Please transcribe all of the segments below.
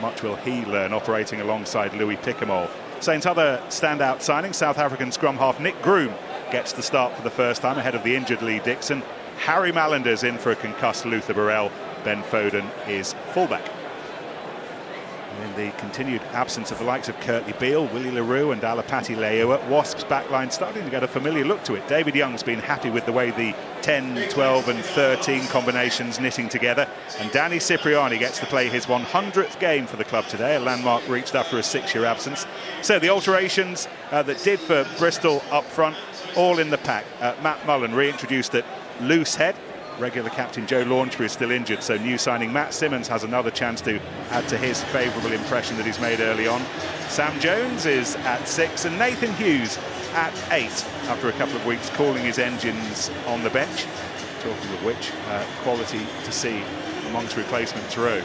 much will he learn operating alongside Louis Picamole? Saints' other standout signing, South African scrum half Nick Groom, gets the start for the first time ahead of the injured Lee Dixon. Harry Mallander's in for a concussed Luther Burrell. Ben Foden is fullback. In the continued absence of the likes of Curtly Beale, Willie LaRue and Alapati Leua, Wasps' backline starting to get a familiar look to it. David Young's been happy with the way the 10, 12 and 13 combinations knitting together. And Danny Cipriani gets to play his 100th game for the club today, a landmark reached after a 6-year absence. So the alterations that did for Bristol up front, all in the pack. Matt Mullen reintroduced at loose head. Regular captain Joe Launchbury is still injured, so new signing Matt Simmons has another chance to add to his favourable impression that he's made early on. Sam Jones is at 6 and Nathan Hughes at 8 after a couple of weeks cooling his engines on the bench. Talking of which, quality to see amongst replacements row.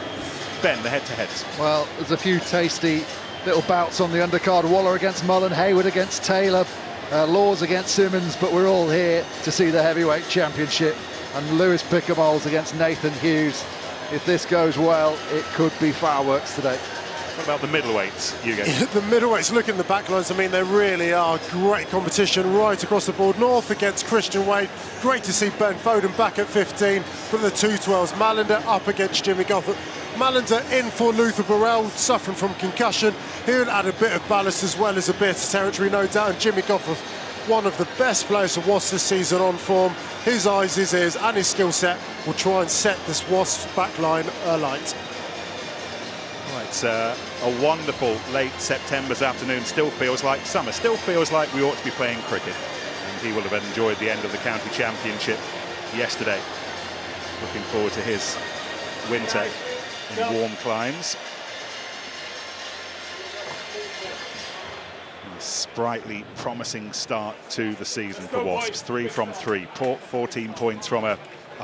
Ben, the head-to-heads. Well, there's a few tasty little bouts on the undercard. Waller against Mullen, Hayward against Taylor, Laws against Simmons, but we're all here to see the heavyweight championship. And Lewis Picamoles against Nathan Hughes. If this goes well, it could be fireworks today. What about the middleweights, Hugo? The middleweights, look in the backlines. I mean, they really are great competition right across the board. North against Christian Wade. Great to see Ben Foden back at 15 for the 212s. Mallander up against Jimmy Goffert. Mallander in for Luther Burrell, suffering from concussion. He'll add a bit of ballast as well as a bit of territory, no doubt. And Jimmy Goffert, one of the best players for Wasps this season on form. His eyes, his ears and his skill set will try and set this Wasps backline alight. Right, it's a wonderful late September's afternoon. Still feels like summer. Still feels like we ought to be playing cricket. And he will have enjoyed the end of the county championship yesterday. Looking forward to his winter in warm climes. Sprightly, promising start to the season for Wasps. 3 from 3, 14 points from a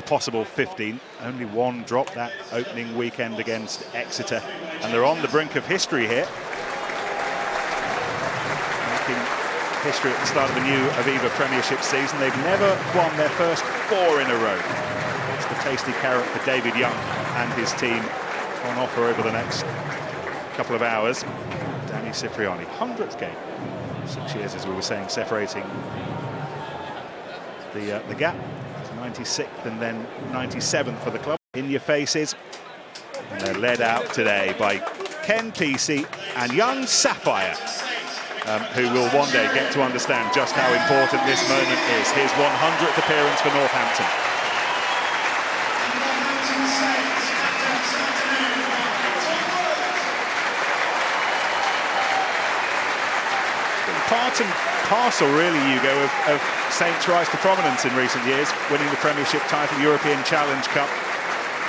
possible 15. Only one drop that opening weekend against Exeter. And they're on the brink of history here. Making history at the start of the new Aviva Premiership season. They've never won their first 4 in a row. It's the tasty carrot for David Young and his team on offer over the next couple of hours. Danny Cipriani, 100th game. 6 years, as we were saying, separating the gap. 96th and then 97th for the club. In your faces. And they're led out today by Ken Peacey and young Sapphire, who will one day get to understand just how important this moment is. His 100th appearance for Northampton. Part and parcel, really, Hugo, of Saints' rise to prominence in recent years, winning the Premiership title, European Challenge Cup.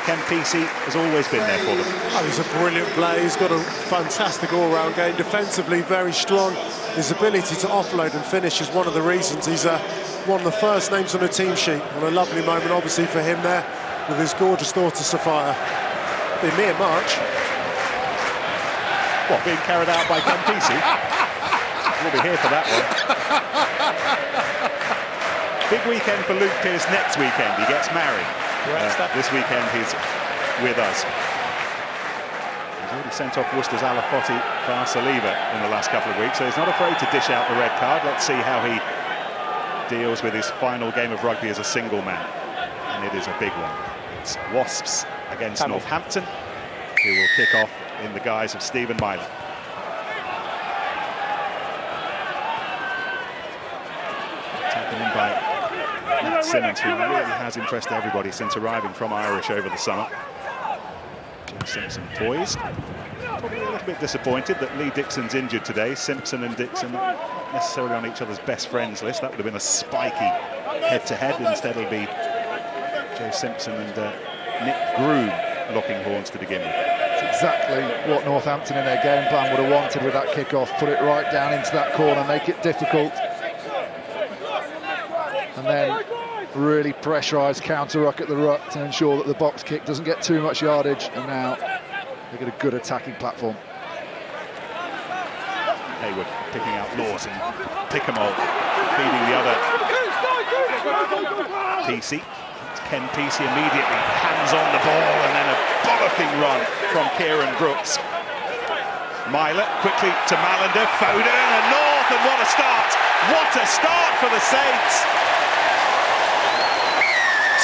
Ken Peacey has always been there for them. Oh, he's a brilliant player. He's got a fantastic all-round game. Defensively, very strong. His ability to offload and finish is one of the reasons he's one of the first names on the team sheet. And a lovely moment, obviously, for him there with his gorgeous daughter, Sapphire. Be me in March. What, being carried out by Ken Peacey? We'll be here for that one. Big weekend for Luke Pearce next weekend. He gets married. This weekend he's with us. He's already sent off Worcester's Alafotti Far Saliba in the last couple of weeks, so he's not afraid to dish out the red card. Let's see how he deals with his final game of rugby as a single man. And it is a big one. It's Wasps against Northampton, who will kick off in the guise of Stephen Myler. Taken in by Matt Simmons, who really has impressed everybody since arriving from Irish over the summer. Joe Simpson poised. Probably a little bit disappointed that Lee Dixon's injured today. Simpson and Dixon not necessarily on each other's best friends list. That would have been a spiky head-to-head. Instead it'll be Joe Simpson and Nick Groom locking horns to begin with. It's exactly what Northampton in their game plan would have wanted with that kick-off. Put it right down into that corner, make it difficult. And then really pressurise, counter-ruck at the ruck to ensure that the box kick doesn't get too much yardage. And now they get a good attacking platform. Hayward picking out Laws and Picamole feeding the other. Peacey. It's Ken Peacey immediately, hands on the ball, and then a bollocking run from Kieran Brooks. Myler quickly to Malander, Foden and North, and what a start! What a start for the Saints!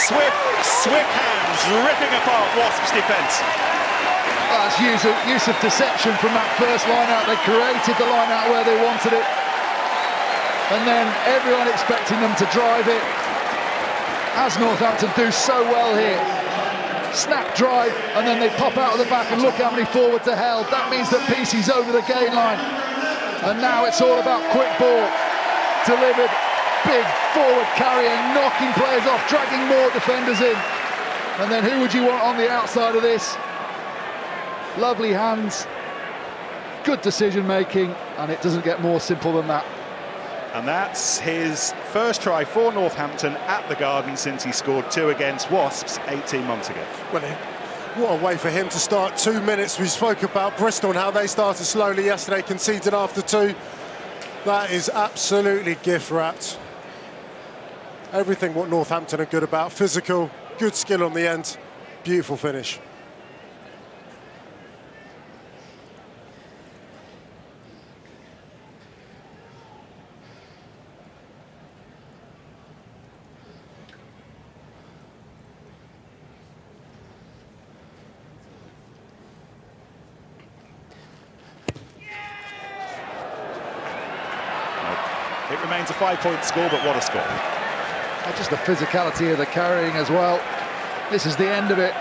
Swift hands ripping apart Wasps' defence. That's use of deception from that first line-out. They created the line-out where they wanted it. And then everyone expecting them to drive it, as Northampton do so well here. Snap drive, and then they pop out of the back, and look how many forwards are held. That means that PC's over the gain line. And now it's all about quick ball. Delivered, big forward carrying, knocking players off, dragging more defenders in. And then who would you want on the outside of this? Lovely hands, good decision making, and it doesn't get more simple than that. And that's his first try for Northampton at the Garden since he scored 2 against Wasps 18 months ago. Well, what a way for him to start. 2 minutes. We spoke about Bristol and how they started slowly yesterday, conceded after 2. That is absolutely gift-wrapped. Everything what Northampton are good about. Physical, good skill on the end, beautiful finish. It remains a 5-point score, but what a score. Just the physicality of the carrying as well. This is the end of it.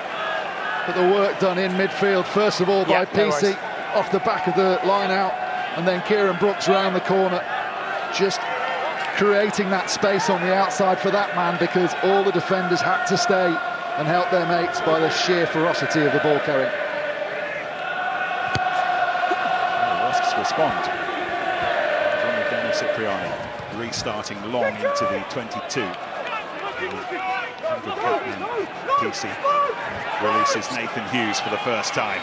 But the work done in midfield, first of all by PC, off the back of the line out, and then Kieran Brooks round the corner, just creating that space on the outside for that man, because all the defenders had to stay and help their mates by the sheer ferocity of the ball carrying. The Wasps respond. Cipriani restarting long into the 22. PC releases Nathan Hughes for the first time.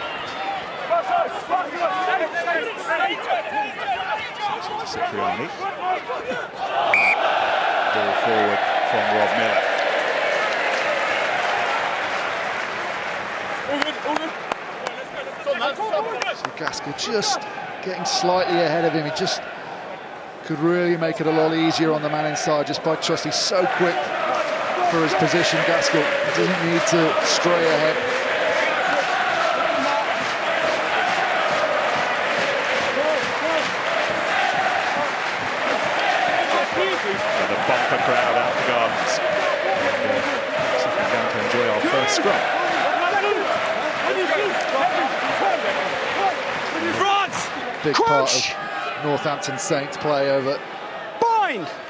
Cipriani. Ball forward from Rob Miller. So Gaskell just getting slightly ahead of him. He just could really make it a lot easier on the man inside just by trust. He's so quick for his position, Gaskell. He doesn't need to stray ahead. And a bumper crowd out the Gardens. And we're going to enjoy our first scrum. Big part of Northampton Saints play over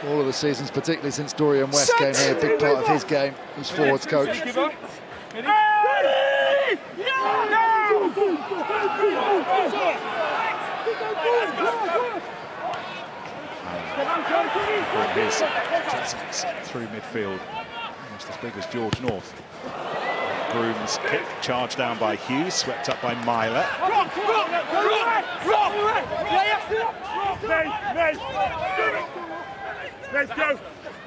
all of the seasons, particularly since Dorian West came here. Big part of his game was forwards coach. His presence through midfield, almost as big as George North. Groom's kick charged down by Hughes, swept up by Myler. Let's go!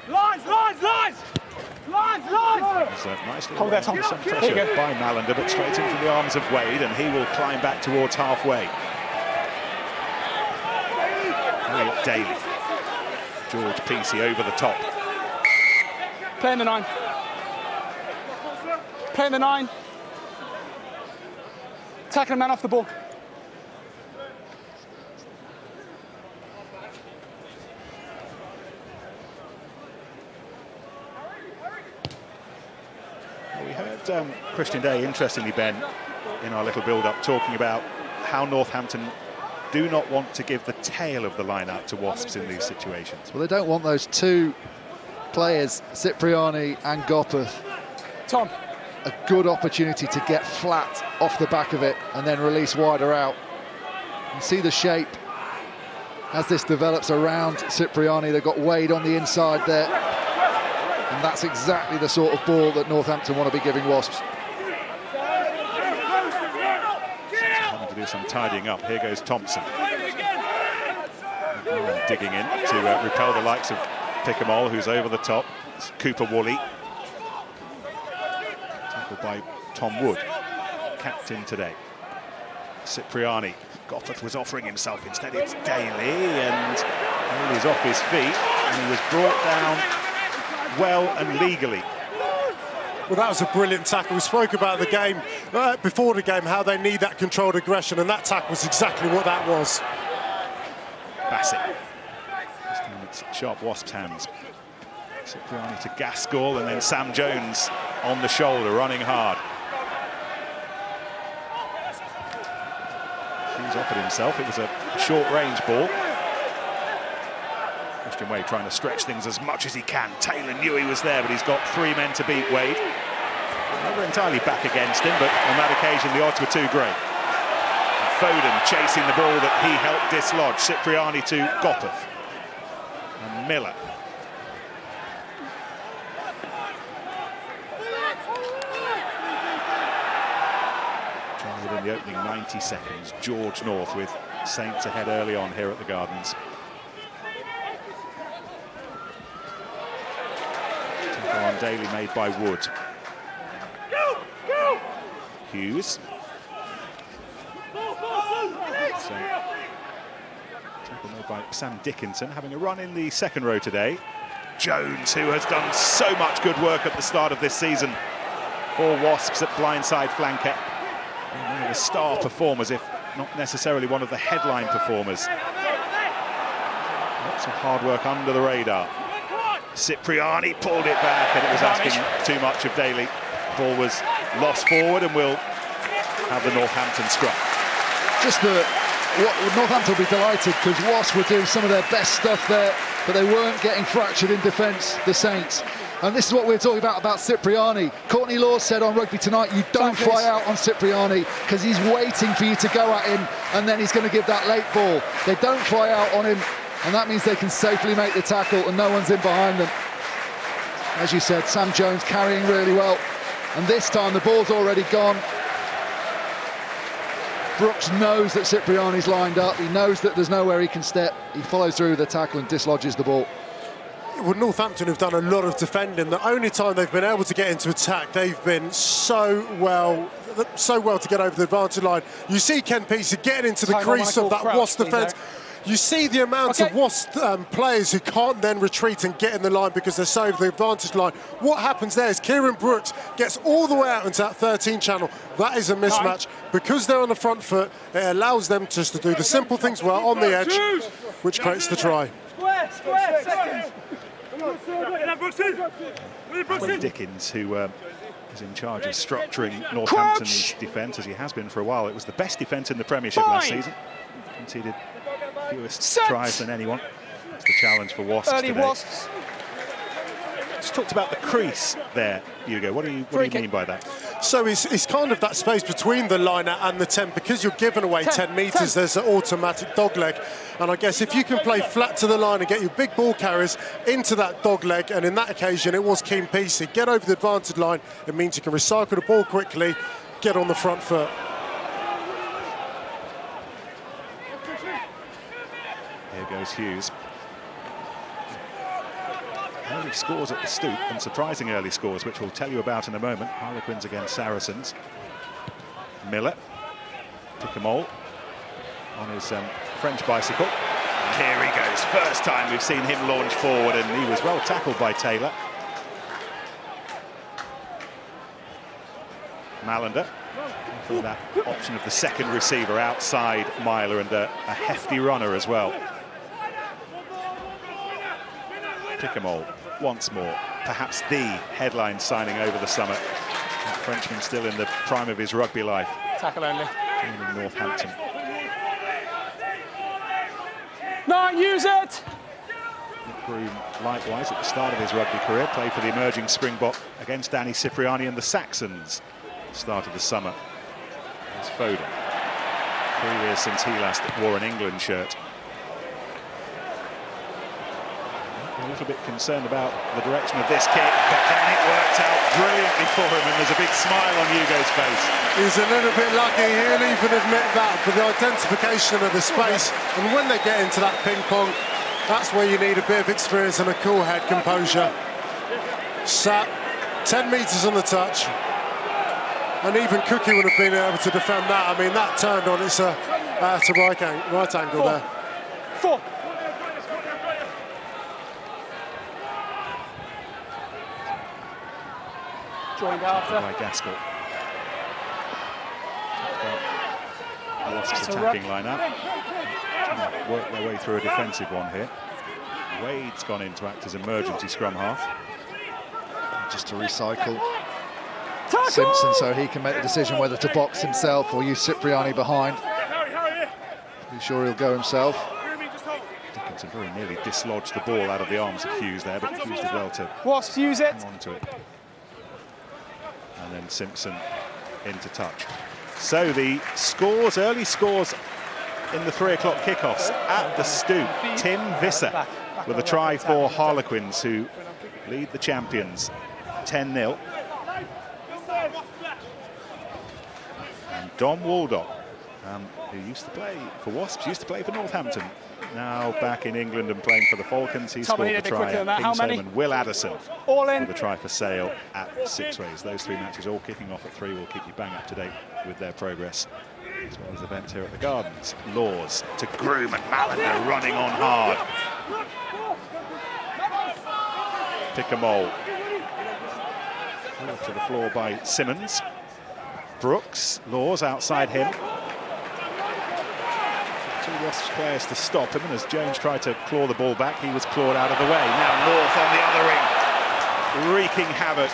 Lines! Nicely hold that, Tom. Some pressure by Malander, but straight into the arms of Wade, and he will climb back towards halfway. Elliot Daly. George PC over the top. Play in the 9. Play in the 9. Tackle a man off the ball. We heard Christian Day, interestingly, Ben, in our little build-up, talking about how Northampton do not want to give the tail of the line out to Wasps in these situations. Well, they don't want those two players, Cipriani and Gopeth, Tom, a good opportunity to get flat off the back of it and then release wider out. You see the shape as this develops around Cipriani. They've got Wade on the inside there, and that's exactly the sort of ball that Northampton want to be giving Wasps. Having to do some tidying up. Here goes Thompson. Digging in to repel the likes of Pickamole, who's over the top. It's Cooper Woolley. Tackled by Tom Wood, captain today. Cipriani. Gopperth was offering himself, instead it's Daly, and Daly's off his feet, and he was brought down well and legally. Well, that was a brilliant tackle. We spoke about the game, before the game, how they need that controlled aggression, and that tackle was exactly what that was. Bassett. This time it's sharp Wasps' hands. Cipriani to Gaskell, and then Sam Jones on the shoulder, running hard. He's offered himself. It was a short-range ball. Christian Wade trying to stretch things as much as he can. Taylor knew he was there, but he's got 3 men to beat Wade. Never entirely back against him, but on that occasion the odds were too great. And Foden chasing the ball that he helped dislodge. Cipriani to Gopperth. And Miller. Within the opening 90 seconds, George North with Saints ahead early on here at the Gardens. Tackle on Daly made by Wood. Hughes. So, tackle made by Sam Dickinson, having a run in the second row today. Jones, who has done so much good work at the start of this season for Wasps at blindside flanker. One of the star performers, if not necessarily one of the headline performers. Lots of hard work under the radar. Cipriani pulled it back, and it was asking too much of Daly. Ball was lost forward, and we'll have the Northampton scrum. Northampton will be delighted, because Wasps were doing some of their best stuff there, but they weren't getting fractured in defence, the Saints. And this is what we're talking about Cipriani. Courtney Law said on Rugby Tonight, you don't fly out on Cipriani, because he's waiting for you to go at him, and then he's going to give that late ball. They don't fly out on him, and that means they can safely make the tackle and no one's in behind them. As you said, Sam Jones carrying really well, and this time the ball's already gone. Brooks knows that Cipriani's lined up. He knows that there's nowhere he can step. He follows through the tackle and dislodges the ball. Well, Northampton have done a lot of defending. The only time they've been able to get into attack, they've been so well to get over the advantage line. You see Ken Peace getting into the crease of that Wasp defence. You see the amount of Wasp players who can't then retreat and get in the line because they're so over the advantage line. What happens there is Kieran Brooks gets all the way out into that 13 channel. That is a mismatch. Because they're on the front foot, it allows them just to do the simple things well on the edge, which creates the try. Square, seconds. Dickens, who is in charge of structuring Northampton's defence, as he has been for a while. It was the best defence in the Premiership last season. Conceded fewest tries than anyone. It's the challenge for Wasps today. Wasps. Just talked about the crease there, Hugo. What do you mean by that? So it's kind of that space between the liner and the 10. Because you're giving away 10 metres, there's an automatic dog leg. And I guess if you can play flat to the line and get your big ball carriers into that dog leg, and in that occasion it was Keen Peacey, get over the advantage line, it means you can recycle the ball quickly, get on the front foot. Here goes Hughes. Early scores at the Stoop, and surprising early scores, which we'll tell you about in a moment. Harlequins against Saracens. Miller, Pick-a-Mole on his French bicycle. And here he goes. First time we've seen him launch forward, and he was well tackled by Taylor. Malander, for that option of the second receiver outside Myler, and a hefty runner as well. Pick-a-Mole once more, perhaps the headline signing over the summer. That Frenchman still in the prime of his rugby life. Tackle only. In Northampton. No, use it! Nick Groom, likewise, at the start of his rugby career, played for the emerging Springbok against Danny Cipriani and the Saxons at the start of the summer. There's Foden. 3 years since he last wore an England shirt. A little bit concerned about the direction of this kick, but then it worked out brilliantly for him, and there's a big smile on Hugo's face. He's a little bit lucky, he'll even admit that, but the identification of the space, and when they get into that ping pong, that's where you need a bit of experience and a cool head composure. Sat 10 metres on the touch. And even Cookie would have been able to defend that. I mean, that turned on its right angle there. 4. Joined after. By Gaskell. Wasps attacking line-up. Work their way through a defensive one here. Wade's gone in to act as emergency scrum half. Just to recycle Simpson so he can make the decision whether to box himself or use Cipriani behind. Be sure he'll go himself. Dickinson very nearly dislodged the ball out of the arms of Hughes there, but Hughes did well to Wasps use it. come onto it. And then Simpson into touch. So the scores, early scores in the 3 o'clock kickoffs at the Stoop. Tim Visser with a try for Harlequins, who lead the champions 10-0. And Dom Waldock, who used to play for Wasps, used to play for Northampton, now back in England and playing for the Falcons. He scored the try at Kingsholm, and Will Addison All in. with a try for Sale at Six Ways. Those 3 matches all kicking off at 3. We'll keep you bang up to date with their progress, as well as events here at the Gardens. Laws to Groom, and Mallender running on hard. Pick-a-mole. To the floor by Simmons. Brooks, Laws outside him. 2 Wasps players to stop him, and as Jones tried to claw the ball back, he was clawed out of the way. Now North on the other ring, wreaking havoc.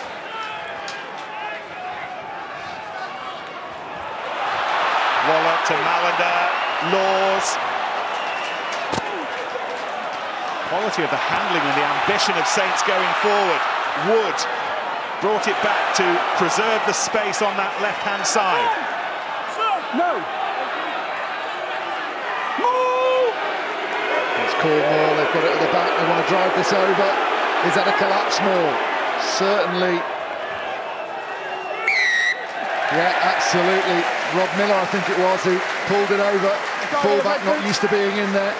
Waller to Mallender, Laws. Quality of the handling and the ambition of Saints going forward. Wood brought it back to preserve the space on that left-hand side. No. It's called Moore, they've got it at the back, they want to drive this over. Is that a collapse, Moore? Certainly. Yeah, absolutely. Rob Miller, I think it was, who pulled it over. Fullback not used to being in there.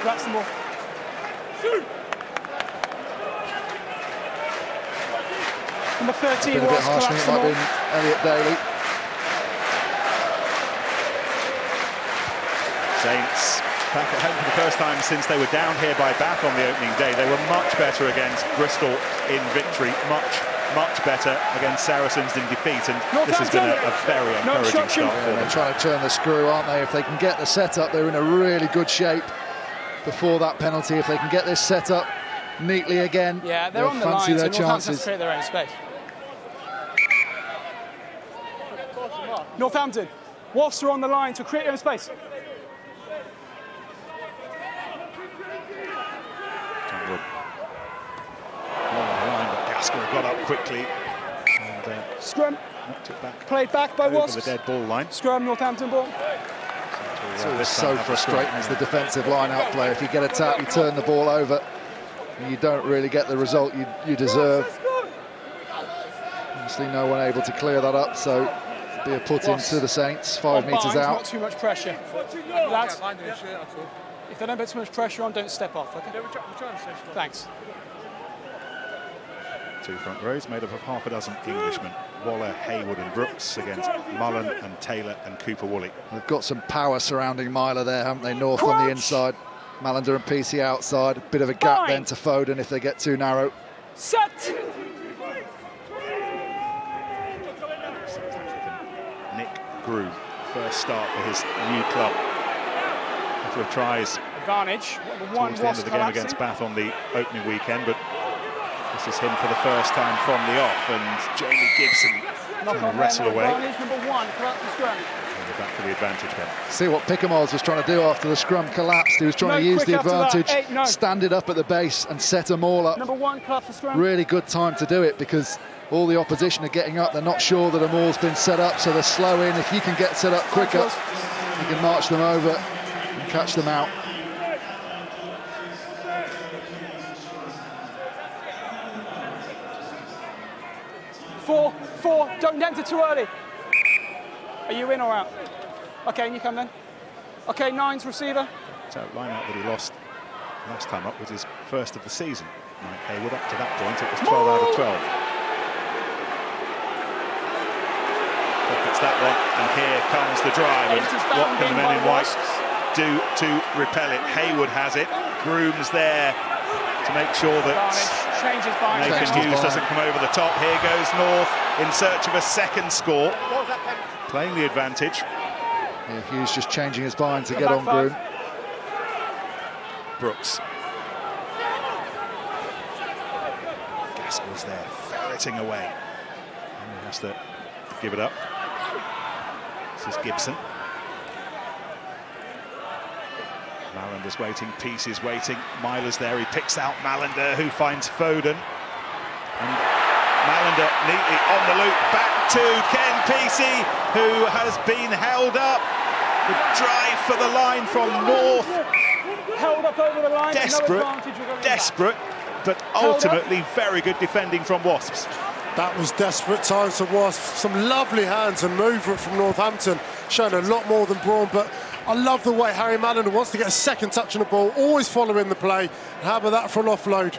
That's the ball. Number 13 A bit harsh, I think it might have been Elliot Daly. Saints back at home for the first time since they were down here by Bath on the opening day. They were much better against Bristol in victory, much better against Saracens in defeat, and this has been a very encouraging start for them. They're trying to turn the screw, aren't they? If they can get the setup, they're in a really good shape before that penalty. If they can get this set up neatly again, yeah, they're on the fancy line, their so Northampton chances. to create their own space. Northampton, Wasps are on the line to create their own space. Gaskell got up quickly and Scrum. knocked it back. Played back by over Wasps. the dead ball line. Scrum, Northampton ball. It's always so frustrating as the defensive line-out player. If you get a tap, you turn the ball over, and you don't really get the result you deserve. Obviously, no one able to clear that up, so be a put into the Saints, 5 metres out. Not too much pressure. Lads, if they don't put too much pressure on, don't step off, okay? Thanks. 2 front rows made up of half a dozen Englishmen. Waller, Hayward and Brooks against Mullen and Taylor and Cooper Woolley. They've got some power surrounding Myler there, haven't they? North on the inside, Mallender and PC outside. A bit of a gap then to Foden if they get too narrow. Set! Nick Groom, first start for his new club. A couple of tries Advantage. towards the end of the game against Bath on the opening weekend, but this is him for the first time from the off, and Jamie Gibson trying to wrestle away. Advantage number 1, collapse the scrum. And they're back for the advantage then. See what Pickamoles was trying to do after the scrum collapsed. He was trying to use the advantage, stand it up at the base and set them all up. Number 1, collapse the scrum. Really good time to do it because all the opposition are getting up. They're not sure that a maul's been set up, so they're slow in. If you can get set up quicker, you can march them over and catch them out. Four, don't enter too early. Are you in or out? Okay, and you come then. Okay, 9's receiver. So line-out that he lost last time up was his first of the season. Mike Hayward, up to that point, it was 12 out of 12. gets that one, and here comes the drive. And what can the men in white do to repel it? Haywood has it. Groom's there to make sure that Nathan Hughes doesn't come over the top. Here goes North in search of a second score, playing the advantage. Yeah, Hughes just changing his bind to get on Groom. Brooks. Gaskell's there, ferreting away. And he has to give it up. This is Gibson. Mallander's waiting, Peace is waiting. Myler's there, he picks out Mallander, who finds Foden. And Mallander neatly on the loop, back to Ken Peacey, who has been held up. The drive for the line from North. Held up over the line. Desperate, but ultimately very good defending from Wasps. That was desperate times for Wasps. Some lovely hands and movement from Northampton, showing a lot more than brawn, but I love the way Harry Mallander wants to get a second touch on the ball, always following the play. How about that for an offload?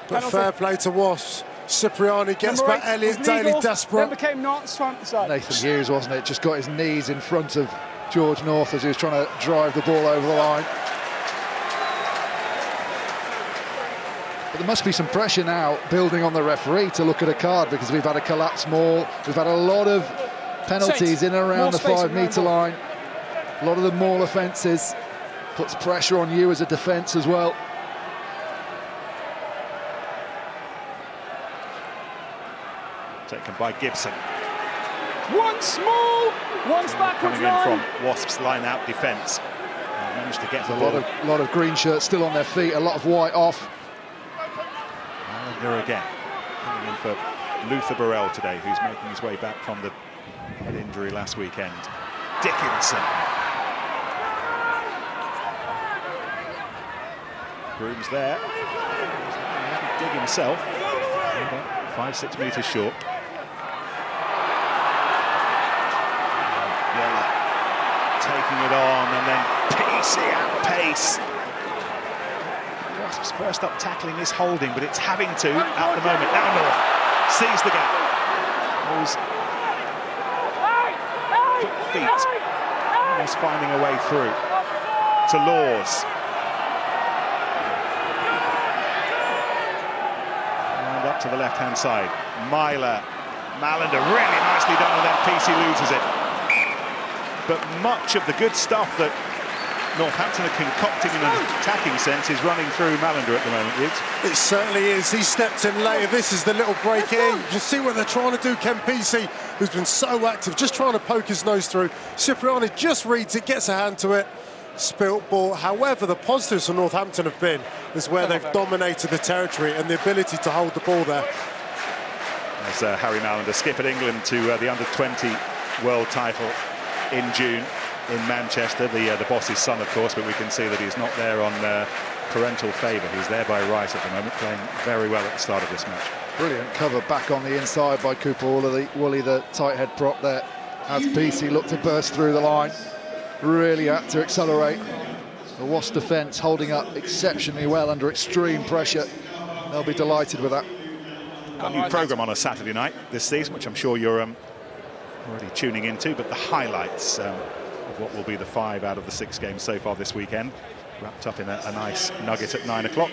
But fair play to Wasps. Cipriani gets back, Elliott Daly desperate. Then became North's front side. Nathan Hughes, wasn't it? Just got his knees in front of George North as he was trying to drive the ball over the line. But there must be some pressure now building on the referee to look at a card, because we've had a collapsed maul. We've had a lot of penalties in and around the 5-metre line. A lot of the maul offences. Puts pressure on you as a defence as well. Taken by Gibson. One small, one's backwards coming in from Wasps line-out defence. Managed to get the ball. A lot of green shirts still on their feet, a lot of white off. Mallander again, coming in for Luther Burrell today, who's making his way back from the head injury last weekend. Dickinson. Groom's there. He hasn't dig himself. 5-6 metres short. Taking it on, and then Peacey at pace. Wasps first up tackling is holding, but it's having to at the moment. Now North sees the gap. Those feet almost finding a way through to Laws. And up to the left-hand side. Myler, Mallander, really nicely done, and then Peacey loses it. But much of the good stuff that Northampton are concocting in an attacking sense is running through Mallander at the moment, Riggs. It certainly is. He stepped in later. This is the little break in. You see what they're trying to do. Ken Peacey, who's been so active, just trying to poke his nose through. Cipriani just reads it, gets a hand to it. Spilt ball. However, the positives for Northampton have been is where they've dominated the territory and the ability to hold the ball there. As Harry Mallander skippered England to the under-20 world title in June in Manchester, the boss's son, of course, but we can see that he's not there on parental favour. He's there by right at the moment, playing very well at the start of this match. Brilliant Cover back on the inside by Cooper Woolley, the tight head prop there. As Peacey looked to burst through the line, really had to accelerate. The Wasps defence holding up exceptionally well under extreme pressure. They'll be delighted with that. Got a new programme on a Saturday night this season, which I'm sure you're already tuning into, but the highlights of what will be the 5 out of the 6 games so far this weekend, wrapped up in a nice nugget at 9 o'clock.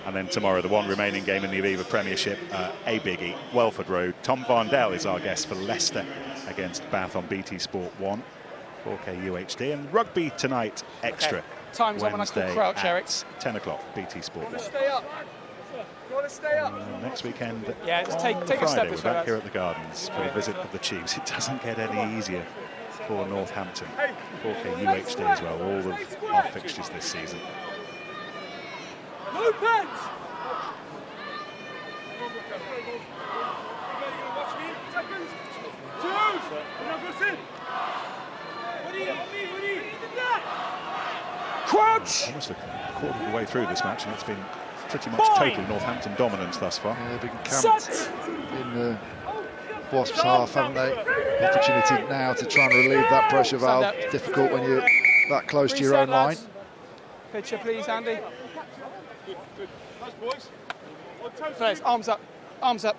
And then tomorrow, the one remaining game in the Aviva Premiership, a biggie, Welford Road. Tom Varndell is our guest for Leicester against Bath on BT Sport 1, 4K UHD. And rugby tonight, extra. Okay. Time's on when I call Crouch, Eric. 10 o'clock, BT Sport 1. Stay up. Stay up. Next weekend, yeah, just take Friday, a step. We're back here at the Gardens for a visit of the Chiefs. It doesn't get any easier for Northampton. 4K UHD as well, all of our fixtures this season. No pens! Crouch! Almost a quarter of the way through this match, and it's been pretty much total Northampton dominance thus far. Yeah, they've been camped in the Wasps half, haven't they? Opportunity now to try and relieve that pressure valve. Difficult when you're that close to your own line. Picture, please, Andy. Players, arms up, arms up.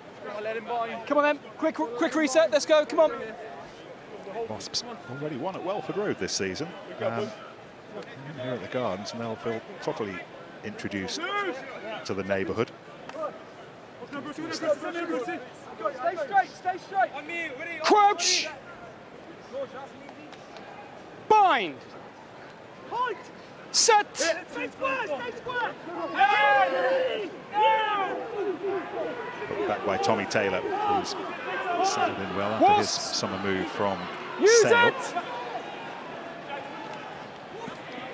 Come on then, quick reset, let's go, come on. Wasps already won at Welford Road this season. Here at the Gardens, and they'll feel properly introduced to the neighbourhood. Crouch! Bind! Set! Back by Tommy Taylor, who's settled in well after his summer move from Use Sale. it!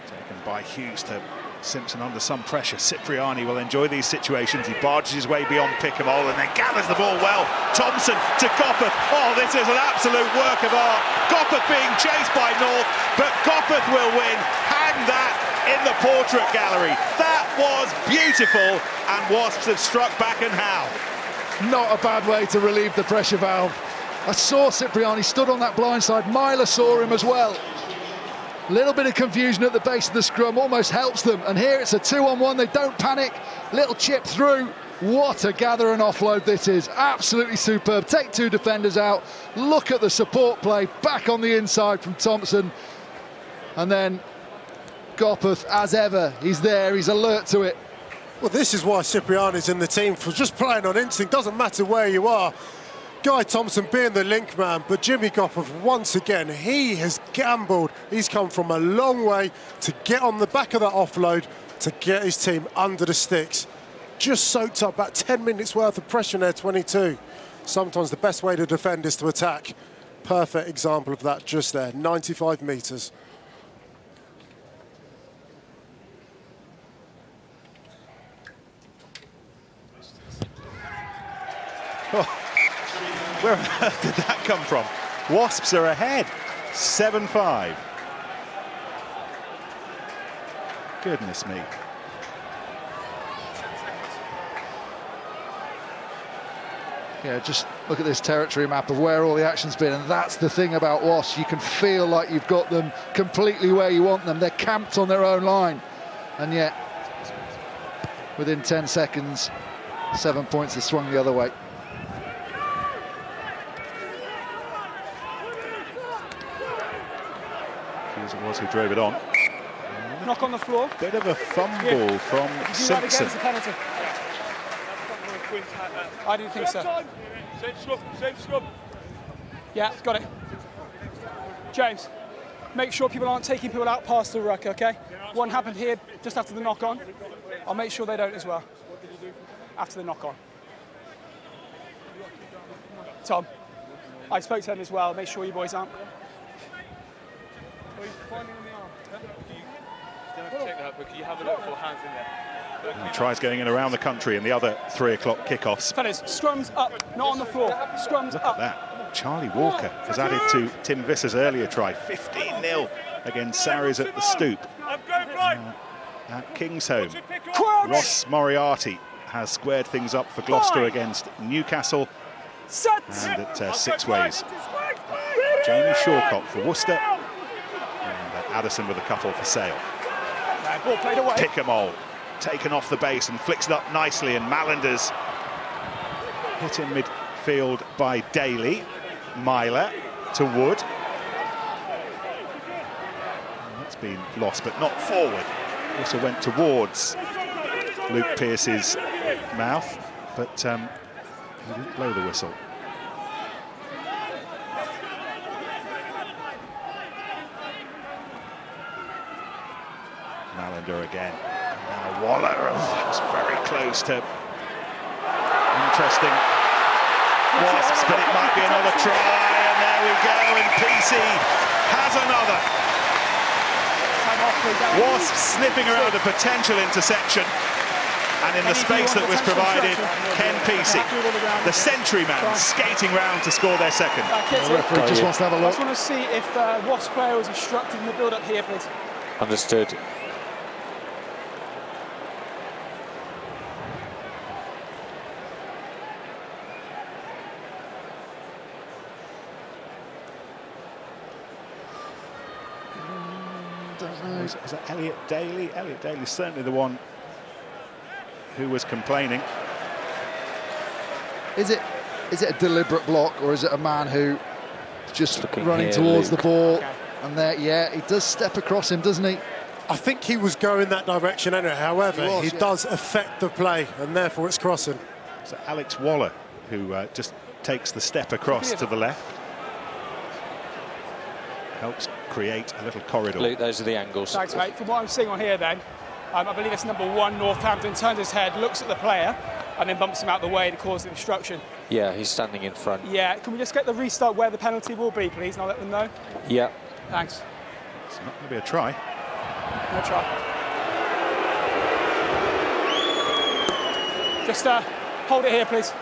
Taken by Hughes to Simpson under some pressure. Cipriani will enjoy these situations. He barges his way beyond Pickamole and then gathers the ball well. Thompson to Gopperth. Oh, this is an absolute work of art. Gopperth being chased by North, but Gopperth will win. Hang that in the portrait gallery. That was beautiful, and Wasps have struck back, and how. Not a bad way to relieve the pressure valve. I saw Cipriani stood on that blind side. Myler saw him as well. Little bit of confusion at the base of the scrum almost helps them, and here it's a 2-on-1. They don't panic. Little chip through. What a gather and offload this is. Absolutely superb. Take two defenders out. Look at the support play back on the inside from Thompson, and then Gopperth, as ever, he's there, he's alert to it. Well, this is why Cipriani's in the team, for just playing on instinct. Doesn't matter where you are. Guy Thompson being the link man, but Jimmy Gopperth, once again, he has gambled. He's come from a long way to get on the back of that offload to get his team under the sticks. Just soaked up about 10 minutes worth of pressure in there, 22. Sometimes the best way to defend is to attack. Perfect example of that just there, 95 metres. Oh, where on earth did that come from? Wasps are ahead, 7-5. Goodness me. Yeah, just look at this territory map of where all the action's been, and that's the thing about Wasps. You can feel like you've got them completely where you want them. They're camped on their own line, and yet within 10 seconds, 7 points have swung the other way. Hughes it was who drove it on. Knock on the floor. Bit of a fumble from Simpson. I didn't think so. Same scrub. Yeah, got it. James, make sure people aren't taking people out past the ruck, okay? One happened here just after the knock-on. I'll make sure they don't as well. After the knock-on. Tom, I spoke to them as well. Make sure you boys aren't. Check that, but can you have a look for hands in there? He tries going in around the country in the other 3 o'clock kickoffs. Fellas, scrums up, not on the floor. Scrums Look up. at that. Charlie Walker has added to Tim Visser's earlier try. 15-0 against Sarries at the Stoop. At Kingsholm, Ross Moriarty has squared things up for Gloucester against Newcastle. Set. And at Six Ways, Jamie Shawcock for Worcester. And Addison with a couple for Sale. Ball played away. Pickamole taken off the base and flicks it up nicely, and Mallanders hit in midfield by Daly. Myler to Wood. And that's been lost, but not forward. Also went towards Luke Pearce's mouth, but he didn't blow the whistle. Mallander again. Now Waller, that was very close to interesting Wasps, but it might be another try, and there we go, and PC has another. Wasps sniffing around a potential intersection, and in the space that was provided, Ken Peacey, the century man, skating round to score their second. The referee just wants to have a I look. just want to see if Wasp player was obstructed in the build-up here, please. Understood. Was that Elliot Daly? Elliot Daly's certainly the one who was complaining. Is it a deliberate block, or is it a man who just Looking running here, towards Luke. the ball. Okay. And there, yeah, he does step across him, doesn't he? I think he was going that direction anyway. However, He was, he yeah. does affect the play, and therefore it's crossing. So Alex Waller, who just takes the step across to the left. Helps create a little corridor. Luke, those are the angles. Thanks, mate. From what I'm seeing on here then, I believe it's number 1, Northampton, turns his head, looks at the player, and then bumps him out the way to cause the obstruction. Yeah, he's standing in front. Yeah, can we just get the restart where the penalty will be, please, and I'll let them know? Yeah. Thanks. It's not going to be a try. No try. Just hold it here, please.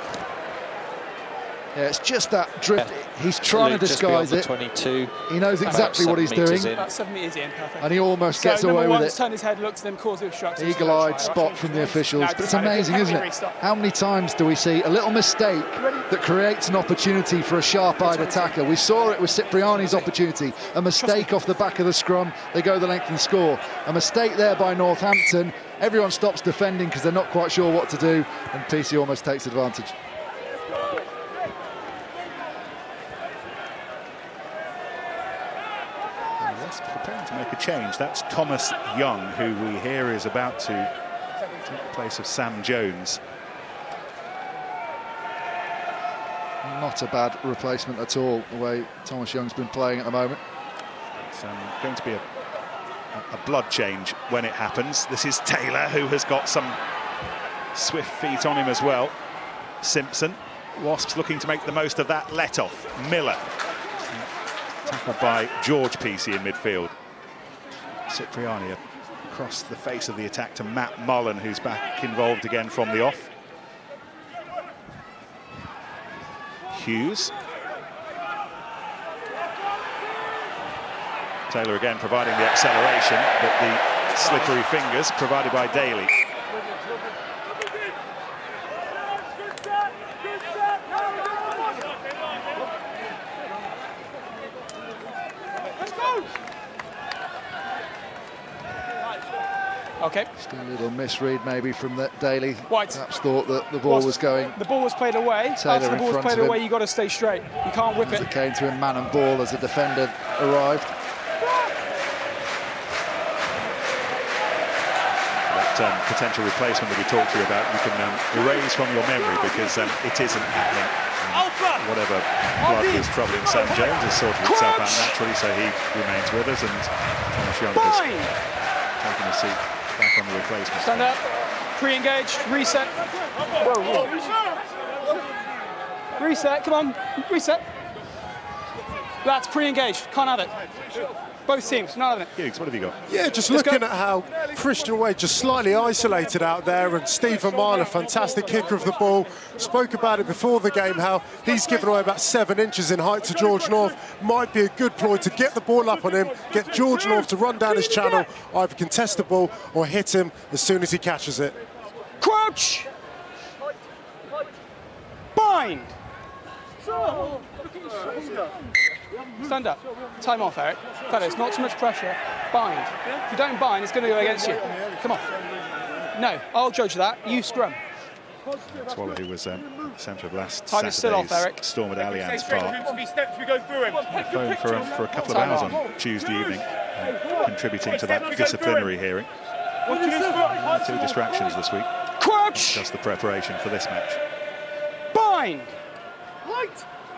Yeah, it's just that drift. He's trying Luke, to just beyond disguise the it. 22. He knows exactly what he's 7 doing. metres in. About 7 metres in, perfect. And he almost gets so away number with one's it. turned his head, looks at them, cause the obstruction. So no Eagle-eyed try, spot right? from the officials. No, But it's no, amazing, penalty isn't it? restart. How many times do we see a little mistake that creates an opportunity for a sharp-eyed attacker? We saw it with Cipriani's opportunity. A mistake off the back of the scrum. They go the length and score. A mistake there by Northampton. Everyone stops defending because they're not quite sure what to do. And PC almost takes advantage. Preparing to make a change. That's Thomas Young, who we hear is about to take the place of Sam Jones. Not a bad replacement at all, the way Thomas Young's been playing at the moment. It's going to be a blood change when it happens. This is Taylor, who has got some swift feet on him as well. Simpson. Wasps looking to make the most of that let-off. Miller. Tackled by George PC in midfield. Cipriani across the face of the attack to Matt Mullen, who's back involved again from the off. Hughes. Taylor again providing the acceleration, but the slippery fingers provided by Daly. Okay. Just a little misread maybe from that Daly. White. Perhaps thought that the ball was going. The ball was played away. Taylor After the in ball was front played of him. away, you've got to stay straight. You can't whip As it. it came to him man and ball as the defender arrived. That potential replacement that we talked to you about, you can erase from your memory because it isn't happening. Whatever blood was troubling Sam Jones has sorted itself out naturally, so he remains with us, and Thomas Young has taken a seat back on the replacement. Stand up. Pre-engage. Reset. Reset. Come on. Reset. That's pre-engaged. Can't have it. Both teams. None of it. Hughes, what have you got? Yeah, just Let's looking go. at how Christian Wade just slightly isolated out there, and Stephen Myler, fantastic kicker of the ball, spoke about it before the game, how he's given away about 7 inches in height to George North. Might be a good ploy to get the ball up on him, get George North to run down his channel, either contest the ball or hit him as soon as he catches it. Crouch. Bind. Stand up. Time off, Eric. Fellas, not too much pressure. Bind. If you don't bind, it's going to go against you. Come on. No, I'll judge that. You scrum. Swallow, who was centre of last Time is still off, Saturday's Eric. storm at Allianz Park. Steps, we go through him. Phoned for a couple of Time hours on. on Tuesday evening, contributing to that disciplinary hearing. 2 distractions this week. Crouch. Just the preparation for this match. Bind.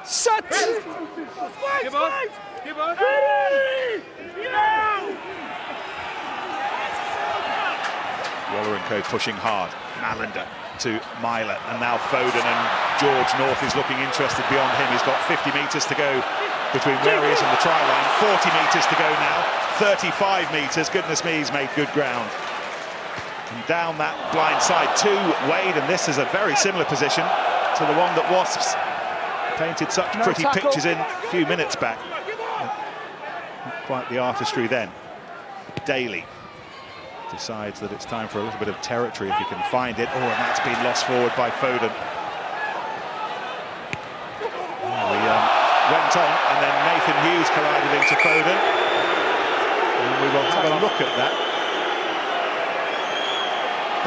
Set. Give on. Give on. Waller and co pushing hard. Malander to Myler, and now Foden, and George North is looking interested beyond him. He's got 50 metres to go between where he is and the try line. 40 metres to go now. 35 metres. Goodness me, he's made good ground. And down that blind side to Wade, and this is a very similar position to the one that Wasps painted such No pretty tackle. pictures in a few minutes back. Not quite the artistry then. Daly decides that it's time for a little bit of territory if he can find it. Oh, and that's been lost forward by Foden. Oh, he went on, and then Nathan Hughes collided into Foden. And we will have a look at that.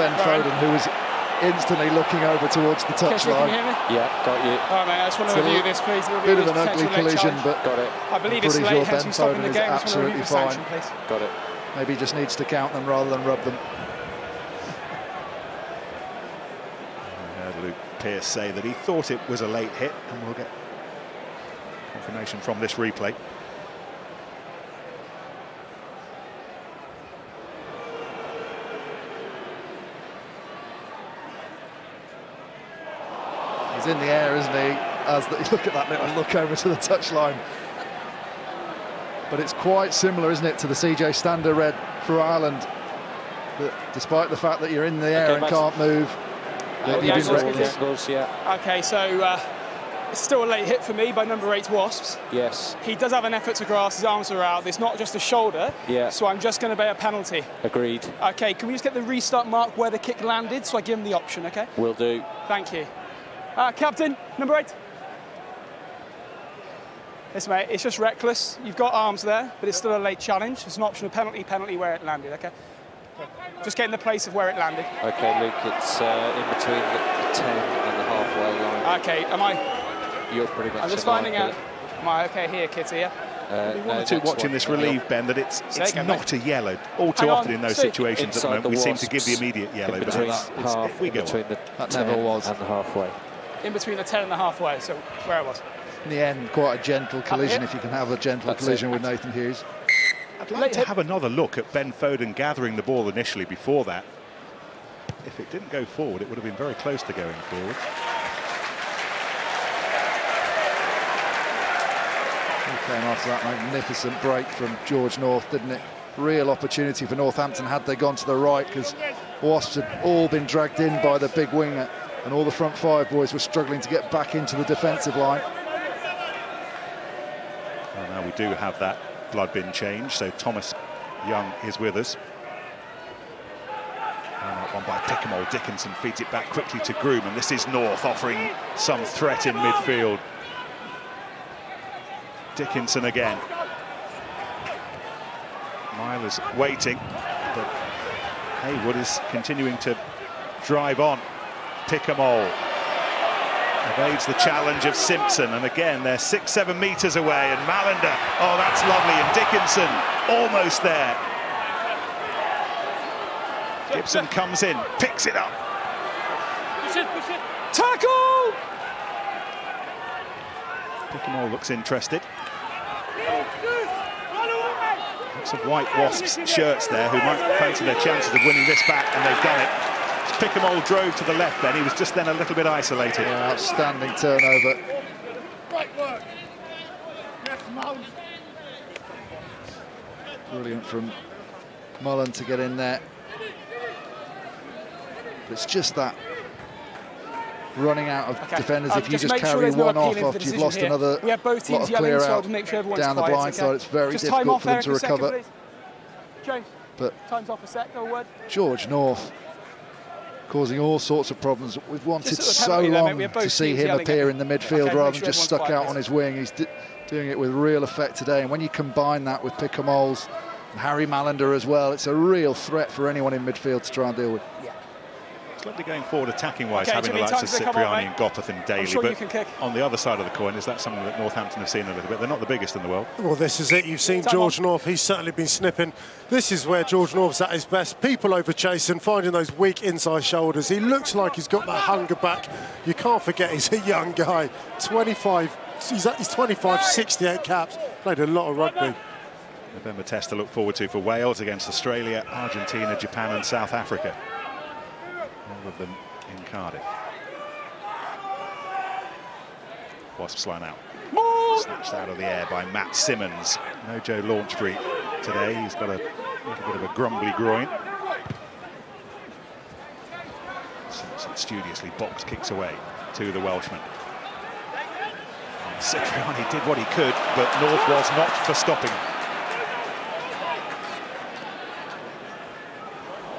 Ben Foden, who was instantly looking over towards the Can you touchline. hear me? Yeah, got you. All right, mate, I just want to It's a review this, please. Bit of an ugly collision, but Got it. I believe I'm it's pretty late, sure hence Ben we stopping Foden the is game. I just want to review absolutely the sanction, fine. please. Got it. Maybe he just needs to count them rather than rub them. I heard Luke Pearce say that he thought it was a late hit, and we'll get confirmation from this replay. He's in the air, isn't he? As look at that little look over to the touchline. But it's quite similar, isn't it, to the CJ Stander red for Ireland. That despite the fact that you're in the air and can't move, that you've been reckless. Yeah. Okay, so it's still a late hit for me by number 8 Wasps. Yes. He does have an effort to grasp, his arms are out. It's not just a shoulder, Yeah. so I'm just going to pay a penalty. Agreed. Okay, can we just get the restart mark where the kick landed so I give him the option, okay? Will do. Thank you. Captain, number 8. Listen, mate, it's just reckless. You've got arms there, but it's still a late challenge. It's an optional penalty where it landed, okay? Just get in the place of where it landed. Okay, Luke, it's in between the 10 and the halfway line. Okay, am I? You're pretty much I'm just in line, finding out. Am I okay here, Kitty? Yeah? We wanted to watching this relief, Ben, that it's Second, not a yellow. All too Hang on, often in those see, situations at the inside moment, the we seem to give Wasps, the immediate yellow. in But between it's, half, if we in go between on. the That 10 never was. and the halfway. In between the 10 and the halfway, so where it was. In the end, quite a gentle collision, here? if you can have a gentle That's collision it. with Nathan Hughes. I'd like to have another look at Ben Foden gathering the ball initially before that. If it didn't go forward, it would have been very close to going forward. He came after that magnificent break from George North, didn't it? Real opportunity for Northampton had they gone to the right, because Wasps had all been dragged in by the big winger, and all the front 5 boys were struggling to get back into the defensive line. Well, now we do have that blood bin change, so Thomas Young is with us. One by Pickamole. Dickinson feeds it back quickly to Groom, and this is North offering some threat in midfield. Dickinson again. Myler's waiting, but Haywood is continuing to drive on. Pickamole evades the challenge of Simpson, and again they're 6-7 metres away, and Malander, oh that's lovely, and Dickinson almost there. Gibson comes in, picks it up. Tackle! Pickamole looks interested. Lots of white Wasps shirts there who might fancy their chances of winning this back, and they've done it. Pickamole drove to the left then, he was just then a little bit isolated. Yeah, outstanding turnover. Brilliant from Mullen to get in there. But it's just that running out of defenders. If you just carry one off after you've lost another we have both teams lot of clear out make sure everyone's down the quiet, blind side, it's very just difficult for them to recover. Second, James, But time's off a sec, no word. George North causing all sorts of problems. We've wanted Just so penalty there, mate. long We have both to see teams him yelling appear at in the midfield Okay, make rather sure than just everyone's stuck out quiet, on his wing. He's doing it with real effect today, and when you combine that with Pickamole's and Harry Malander as well, it's a real threat for anyone in midfield to try and deal with. It's lovely going forward attacking-wise, Okay, having Jimmy, the likes of time to come on, Cipriani mate. and Gopeth and Daly, sure but you can kick. on the other side of the coin, is that something that Northampton have seen a little bit? They're not the biggest in the world. Well, this is it. You've seen Time George on. North. He's certainly been snipping. This is where George North's at his best. People over chasing, finding those weak inside shoulders. He looks like he's got that hunger back. You can't forget he's a young guy. 25. He's 25, 68 caps. Played a lot of rugby. November test to look forward to for Wales against Australia, Argentina, Japan and South Africa. All of them in Cardiff. Wasps line out. Snatched out of the air by Matt Simmons. No Joe Launchbury today. He's got a little bit of a grumbly groin. Simpson studiously box kicks away to the Welshman. Cipriani did what he could, but North was not for stopping.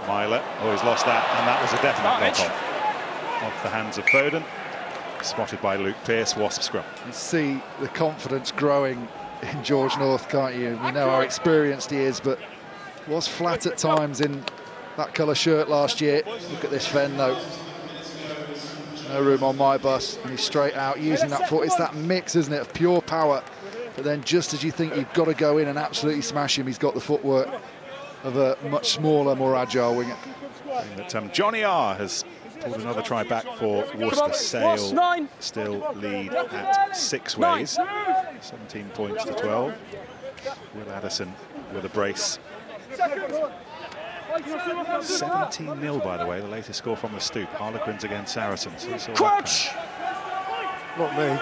Myler, oh, he's lost that, and that was a definite knock-on. Off the hands of Foden. Spotted by Luke Pearce, Wasp scrum. You see the confidence growing in George North, can't you? We know how experienced he is, but was flat at times in that colour shirt last year. Look at this Fen, though. No room on my bus, and he's straight out using that foot. It's that mix, isn't it, of pure power. But then just as you think you've got to go in and absolutely smash him, he's got the footwork of a much smaller, more agile winger. But Johnny R has pulled another try back for Worcester. Sale still lead at 6 ways. 17 points to 12. Will Addison with a brace. 17-0, by the way, the latest score from the Stoop. Harlequins against Saracens. Crouch! Not me.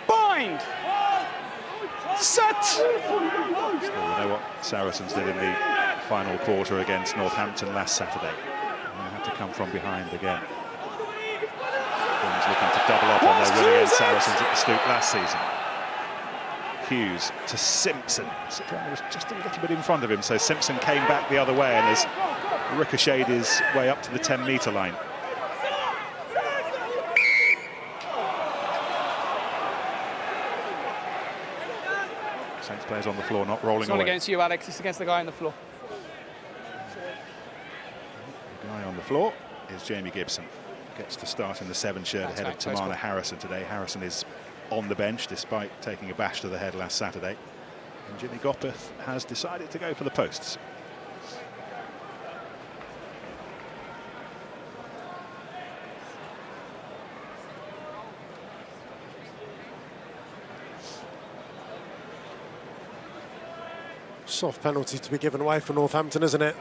Bind! Set! Still, we know what Saracens did in the final quarter against Northampton last Saturday. And they had to come from behind again. Harlequins looking to double up on their win against Saracens at the Stoop last season. Hughes to Simpson. Cipriani was just a little bit in front of him, so Simpson came back the other way and has ricocheted his way up to the 10-metre line. Saints players on the floor, not rolling It's not away. against you, Alex. It's against the guy on the floor. The guy on the floor is Jamie Gibson. Gets to start in the 7 shirt ahead of Tamana Harrison today. Harrison is on the bench despite taking a bash to the head last Saturday. And Jimmy Gopperth has decided to go for the posts. Soft penalty to be given away for Northampton, isn't it?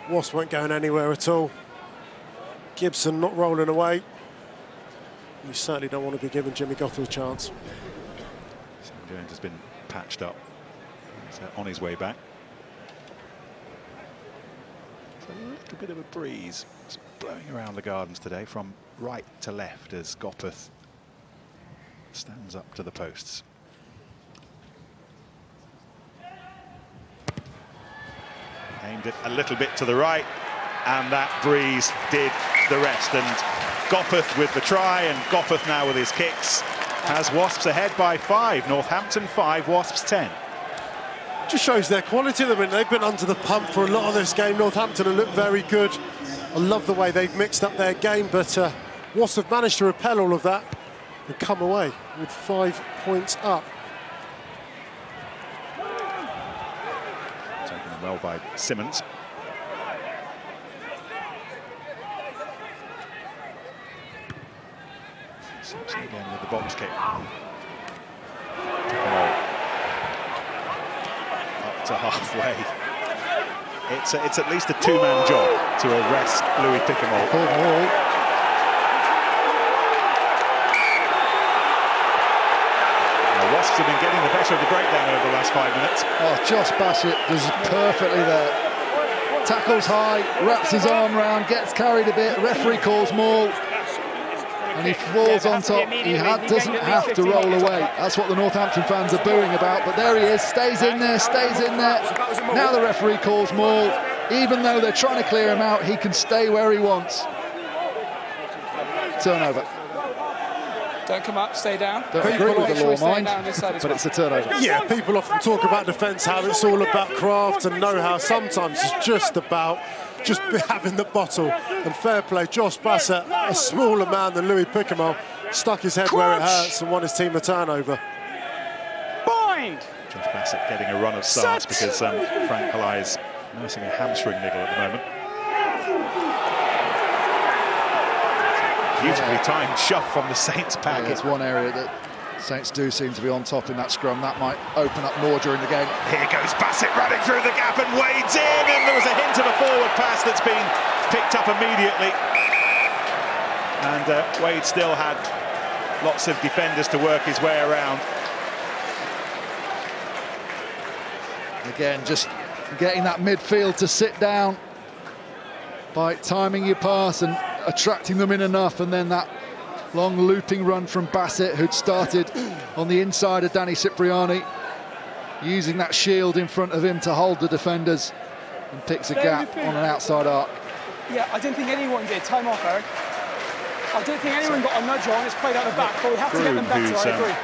Wasps weren't going anywhere at all. Gibson not rolling away. You certainly don't want to be giving Jimmy Gopperth a chance. Sam Jones has been patched up. He's on his way back. It's a little bit of a breeze. It's blowing around the gardens today from right to left as Gopperth stands up to the posts. Aimed it a little bit to the right, and that breeze did the rest. And Gopperth with the try, and Gopperth now with his kicks has Wasps ahead by 5. Northampton 5, Wasps 10. Just shows their quality. I mean, they've been under the pump for a lot of this game. Northampton have looked very good. I love the way they've mixed up their game, but Wasps have managed to repel all of that and come away with 5 points up. Taken well by Simmons. Simpson again with the box kick. Up to halfway. It's at least a 2-man job to arrest Louis Picamole. The Wasps have been getting the better of the breakdown over the last 5 minutes. Oh, Josh Bassett was perfectly there. Tackles high, wraps his arm round, gets carried a bit, referee calls maul, and he falls on top. He doesn't have to roll away. That's what the Northampton fans are booing about, but there he is, stays in there, stays in there. Now the referee calls maul. Even though they're trying to clear him out, he can stay where he wants. Turnover. Don't come up, stay down. Don't agree with the law, mind, but it's a turnover. Yeah, people often talk about defence, how it's all about craft and know-how. Sometimes it's just about just having the bottle. And fair play, Josh Bassett, a smaller man than Louis Picamole, stuck his head where it hurts and won his team a turnover. Bind! Josh Bassett getting a run of starts because Frank Halai is nursing a hamstring niggle at the moment. Beautifully timed shove from the Saints pack. Yeah, it's one area that Saints do seem to be on top in that scrum. That might open up more during the game. Here goes Bassett running through the gap and wades in, and there was a hint of a forward pass that's been picked up immediately. And Wade still had lots of defenders to work his way around. Again, just getting that midfield to sit down by timing your pass and attracting them in enough, and then that long looping run from Bassett, who'd started on the inside of Danny Cipriani, using that shield in front of him to hold the defenders, and picks a gap on an outside arc. Yeah, I didn't think anyone did. Time off, Eric. I don't think anyone got a nudge on. It's played out the back, but we have to get them better, I agree.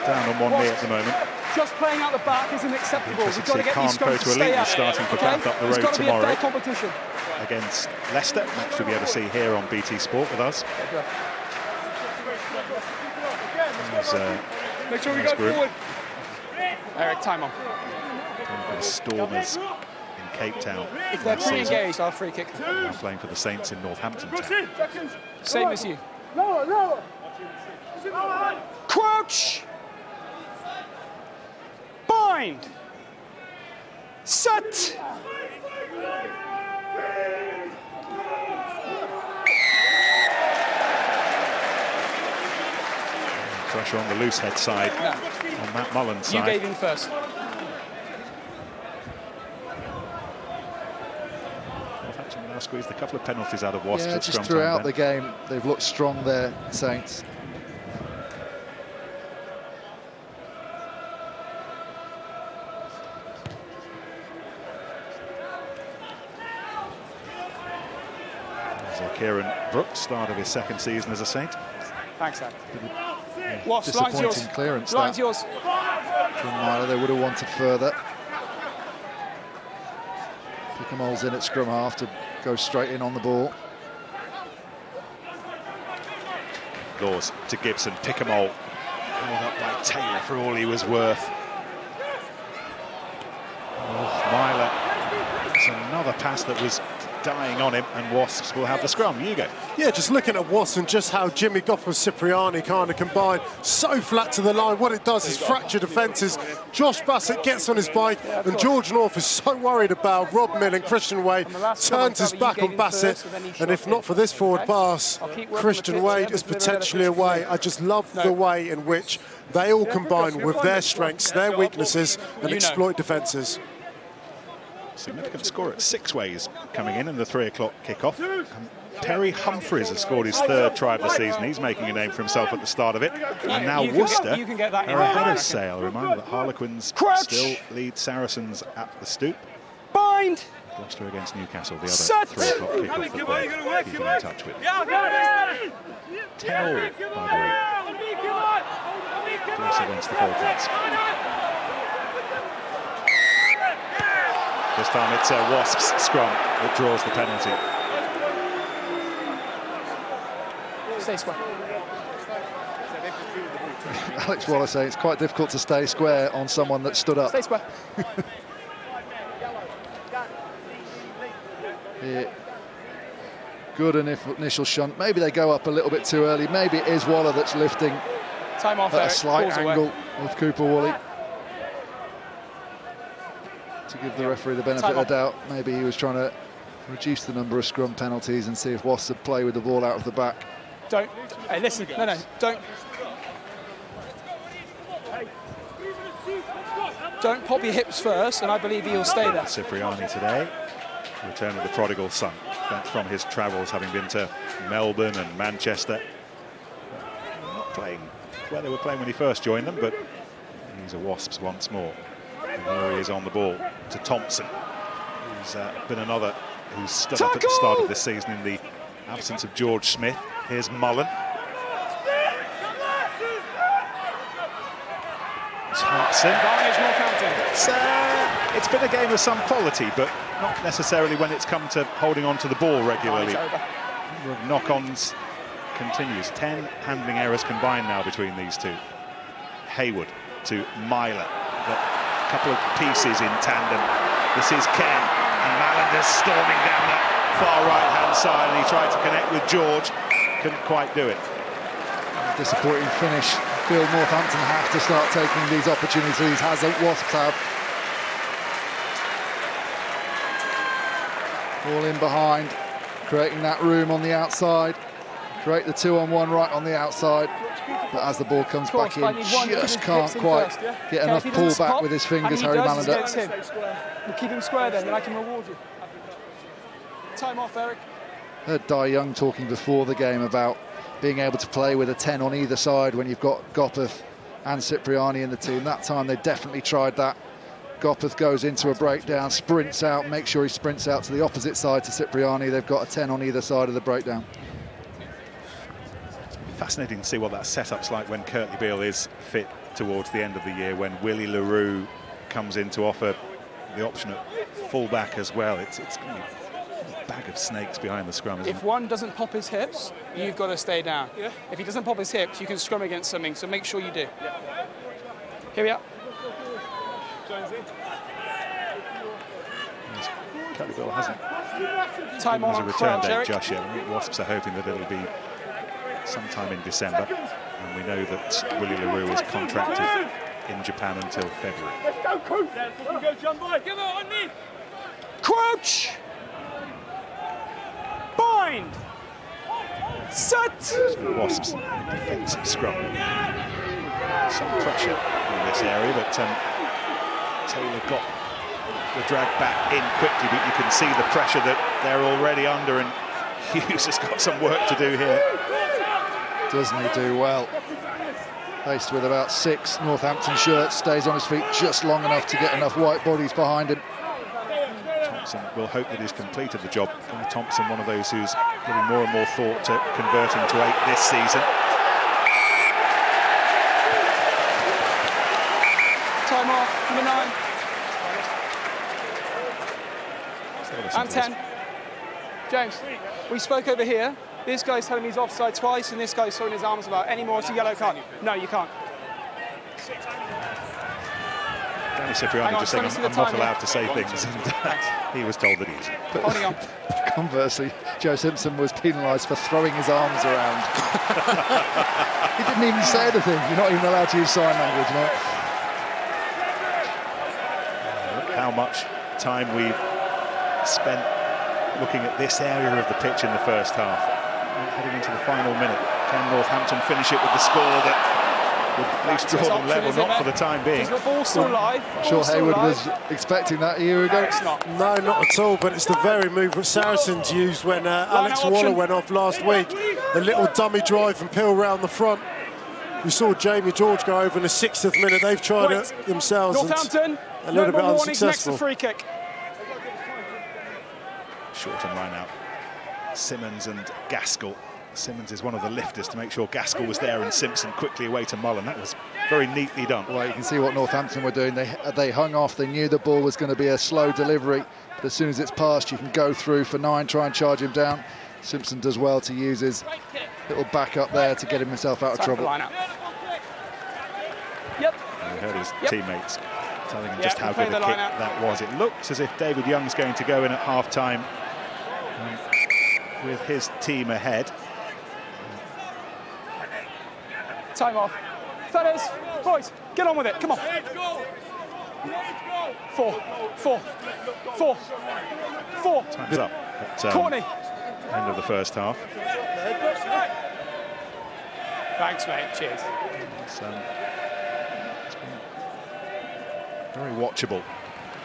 Down on one knee at the moment. Just playing out the back isn't acceptable. We've got to get these scrums to stay out. Starting for Bath up the road tomorrow. It's got to be a fair competition. Against Leicester, match to be able to see here on BT Sport with us. Make sure we go forward. Eric, time on. For the Stormers in Cape Town. If they're pre-engaged, I'll free kick. Now playing for the Saints in Northampton town. Same as you. Crouch! Bind! Set! Pressure on the loose head side, on Matt Mullen's side. You gave in first. Northampton now squeezed a couple of penalties out of Wasps. Yeah, at just scrum throughout time the game, they've looked strong there, Saints. Kieran Brooks, start of his second season as a Saint. Thanks, Zach. Wasps, line's yours. Disappointing clearance. Line's yours. From Myler, they would have wanted further. Pickhamol's in at scrum half to go straight in on the ball. Laws to Gibson. Pickhamol held up by Taylor for all he was worth. Myler. It's another pass that was dying on him, and Wasps will have the scrum. You go. Yeah, just looking at Wasps and just how Jimmy Goff and Cipriani kind of combine so flat to the line. What it does is fracture defences. Josh Bassett gets on his bike, and George North is so worried about Rob Mill and Christian Wade, turns his back on Bassett, and if not for this forward pass, Christian Wade is potentially away. I just love the way in which they all combine with their strengths, their weaknesses, and exploit defences. Significant score at 6 ways coming in the 3 o'clock kickoff. Terry Humphreys has scored his 3rd try of the season. He's making a name for himself at the start of it. And now Worcester are ahead of Sale. Remember that Harlequins still lead Saracens at the Stoop. Bind! Gloucester against Newcastle, the other 3 o'clock kickoff that we're keeping in touch with. 10-all, by the way. Close against the Falcons. This time it's a Wasps scrum that draws the penalty. Stay square. Alex Waller saying it's quite difficult to stay square on someone that stood up. Stay square. Yeah. Good initial shunt. Maybe they go up a little bit too early. Maybe it is Waller that's lifting Time off, at a Eric. slight Balls angle away. with Cooper Woolley. To give the referee the benefit of the doubt, maybe he was trying to reduce the number of scrum penalties and see if Wasps would play with the ball out of the back. Don't. Hey, listen. No, don't. Don't pop your hips first, and I believe he'll stay there. Cipriani today, return of the prodigal son, back from his travels, having been to Melbourne and Manchester. Not playing where they were playing when he first joined them, but he's a Wasps once more. And here he is on the ball to Thompson, who's been another who's stood up at the start of this season in the absence of George Smith. Here's Mullen. Thompson. It's been a game of some quality, but not necessarily when it's come to holding on to the ball regularly. Knock-ons continues. 10 handling errors combined now between these two. Haywood to Myler. A couple of pieces in tandem. This is Ken, and Mallander's storming down that far right-hand side, and he tried to connect with George. Couldn't quite do it. Disappointing finish. Feel Northampton have to start taking these opportunities, as the Wasps have. All in behind, creating that room on the outside. Create the 2-on-1 right on the outside. But as the ball comes back in, just can't quite get enough pull back with his fingers, Harry Mallander. We'll keep him square then I can reward you. Time off, Eric. Heard Di Young talking before the game about being able to play with a 10 on either side when you've got Gopeth and Cipriani in the team. That time they definitely tried that. Gopeth goes into a breakdown, sprints out, make sure he sprints out to the opposite side to Cipriani. They've got a 10 on either side of the breakdown. Fascinating to see what that setup's like when Curtly Beale is fit towards the end of the year, when Willie LaRue comes in to offer the option at full-back as well. It's going to be bag of snakes behind the scrum, isn't If one doesn't pop his hips, you've got to stay down. Yeah. If he doesn't pop his hips, you can scrum against something, so make sure you do. Here we are. Curly Bill hasn't Time given us on a return crouch, date Eric. just yet. I think Wasps are hoping that it'll be sometime in December, and we know that Willie LaRue is contracted in Japan until February. Let's go, Coop! Let's go, John Boy! Give it on me! Crouch! Bind! Set! Wasps defensive scrum. Some pressure in this area, but Taylor got the drag back in quickly, but you can see the pressure that they're already under, and Hughes has got some work to do here. Doesn't he do well? Faced with about 6 Northampton shirts, stays on his feet just long enough to get enough white bodies behind him. Thompson will hope that he's completed the job. Guy Thompson, one of those who's giving more and more thought to converting to 8 this season. Time off, number 9. And 10. James, we spoke over here. This guy's telling me he's offside twice, and this guy's throwing his arms about. Any more, it's a yellow card. No, you can't. Danny Cipriani just saying, I'm not allowed to say things. He was told that he is. But Holding on. conversely, Joe Simpson was penalised for throwing his arms around. He didn't even say anything. You're not even allowed to use sign language, you know. Look how much time we've spent looking at this area of the pitch in the first half. Heading into the final minute, can Northampton finish it with the score that would at least draw them level, not for the time being? Is the ball still live? I'm sure Hayward was expecting that a year ago. It's not. No, not at all, but it's the very move that Saracens used when Alex Waller went off last week. A little dummy drive from Pill round the front. We saw Jamie George go over in the 60th minute. They've tried it themselves. Northampton, A little bit next unsuccessful. to free kick. Shorten line out. Simmons and Gaskell. Simmons is one of the lifters to make sure Gaskell was there, and Simpson quickly away to Mullen. That was very neatly done. Well, you can see what Northampton were doing. They hung off. They knew the ball was going to be a slow delivery, but as soon as it's passed, you can go through for 9, try and charge him down. Simpson does well to use his little back up there to get himself out of trouble. Yep. And we heard his teammates telling him just how play good a the kick line out. that was. It looks as if David Young's going to go in at half-time with his team ahead. Time off. Fellas, boys, get on with it. Come on. 4. Time's up at Corny. end of the first half. Thanks, mate. Cheers. It's been very watchable.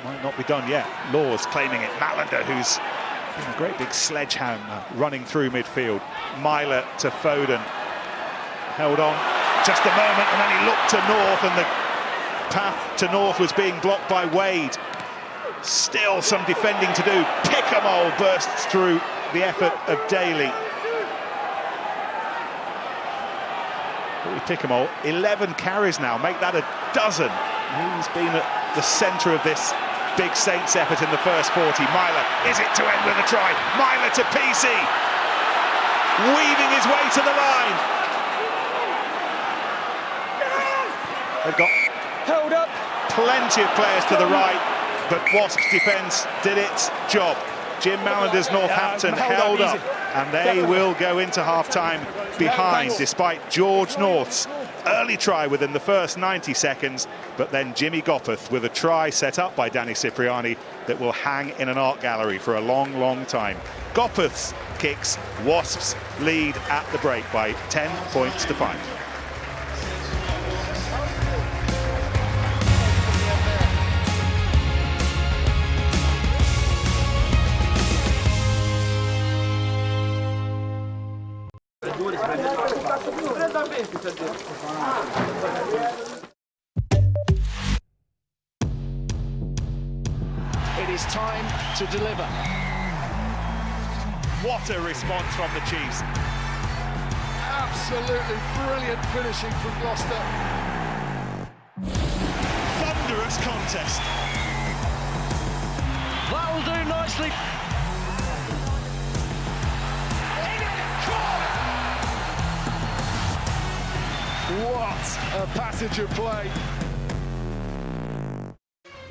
Might not be done yet. Laws claiming it. Mallender, who's been a great big sledgehammer running through midfield. Myler to Foden. Held on just a moment, and then he looked to North, and the path to North was being blocked by Wade. Still some defending to do. Pickamole bursts through the effort of Daly. Pickamole, 11 carries now, make that a dozen. He's been at the centre of this big Saints effort in the first 40. Myler, is it to end with a try? Myler to PC, weaving his way to the line. They've got Held up. plenty of players to the right, but Wasps defence did its job. Jim Mallander's Northampton held up, and they will go into half-time behind, despite George North's early try within the first 90 seconds, but then Jimmy Gopperth with a try set up by Danny Cipriani that will hang in an art gallery for a long, long time. Gopperth's kicks, Wasps lead at the break by 10 points to 5. It is time to deliver. What a response from the Chiefs. Absolutely brilliant finishing from Gloucester. Thunderous contest. That will do nicely. What a passage of play.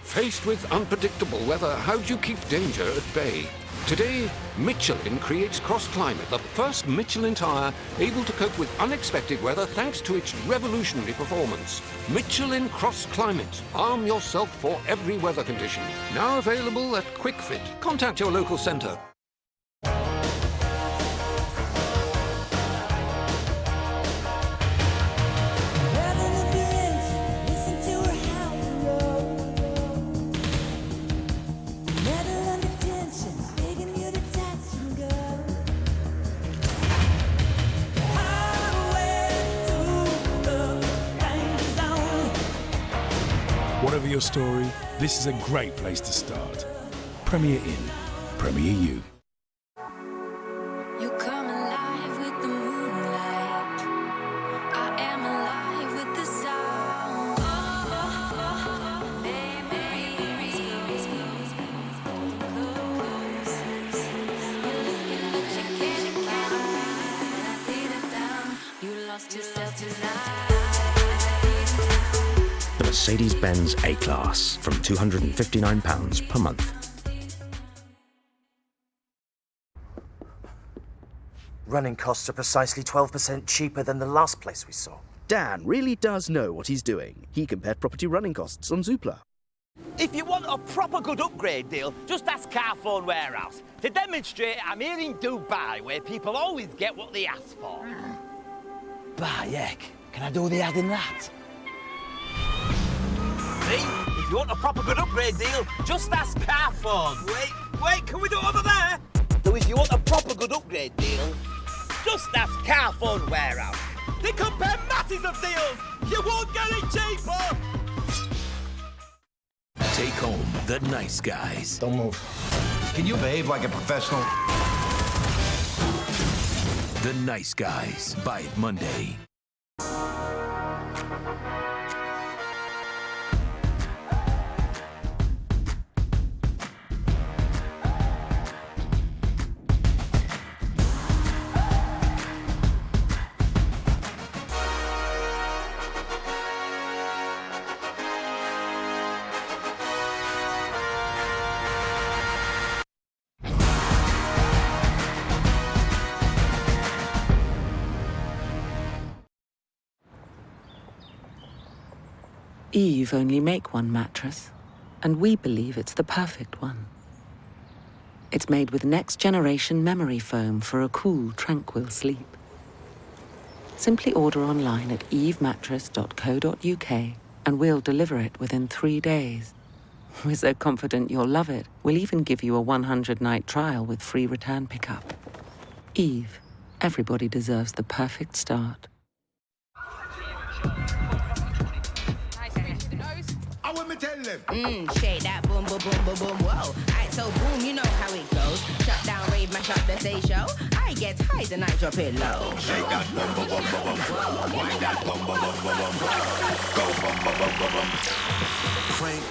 Faced with unpredictable weather, how do you keep danger at bay? Today, Michelin creates Cross Climate, the first Michelin tyre able to cope with unexpected weather thanks to its revolutionary performance. Michelin Cross Climate. Arm yourself for every weather condition. Now available at Quick Fit. Contact your local centre. Whatever your story, this is a great place to start. Premier Inn. Premier You. You come alive with the moonlight. I am alive with the sound. You lost yourself tonight. The Mercedes-Benz A-Class from £259 per month. Running costs are precisely 12% cheaper than the last place we saw. Dan really does know what he's doing. He compared property running costs on Zoopla. If you want a proper good upgrade deal, just ask Carphone Warehouse. To demonstrate, I'm here in Dubai, where people always get what they ask for. Bayek, can I do the ad in that? See? If you want a proper good upgrade deal, just ask Carphone. Wait, can we do it over there? So if you want a proper good upgrade deal, just ask Carphone Warehouse. They compare masses of deals. You won't get it cheaper. Take home the nice guys. Don't move. Can you behave like a professional? The Nice Guys. Buy it Monday. Eve only make one mattress, and we believe it's the perfect one. It's made with next-generation memory foam for a cool, tranquil sleep. Simply order online at evemattress.co.uk and we'll deliver it within 3 days. We're so confident you'll love it, we'll even give you a 100-night trial with free return pickup. Eve, everybody deserves the perfect start. Shake that boom, boom, boom, boom, boom, whoa. Aight, so boom, you know how it goes. Shut down, rave, mash up the stage show. I get high, then I drop it low. Shake that boom, boom, boom, boom, boom. Wind that boom, boom, boom, boom, boom. Go boom, boom, boom, boom, boom. Crank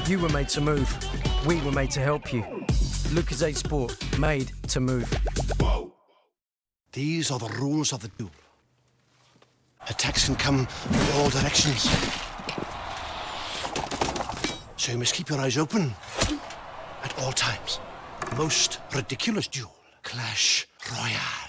it. You were made to move. We were made to help you. Lucozade Sport, made to move. Whoa. These are the rules of the duel. Attacks can come from all directions. So you must keep your eyes open at all times. Most ridiculous duel. Clash Royale.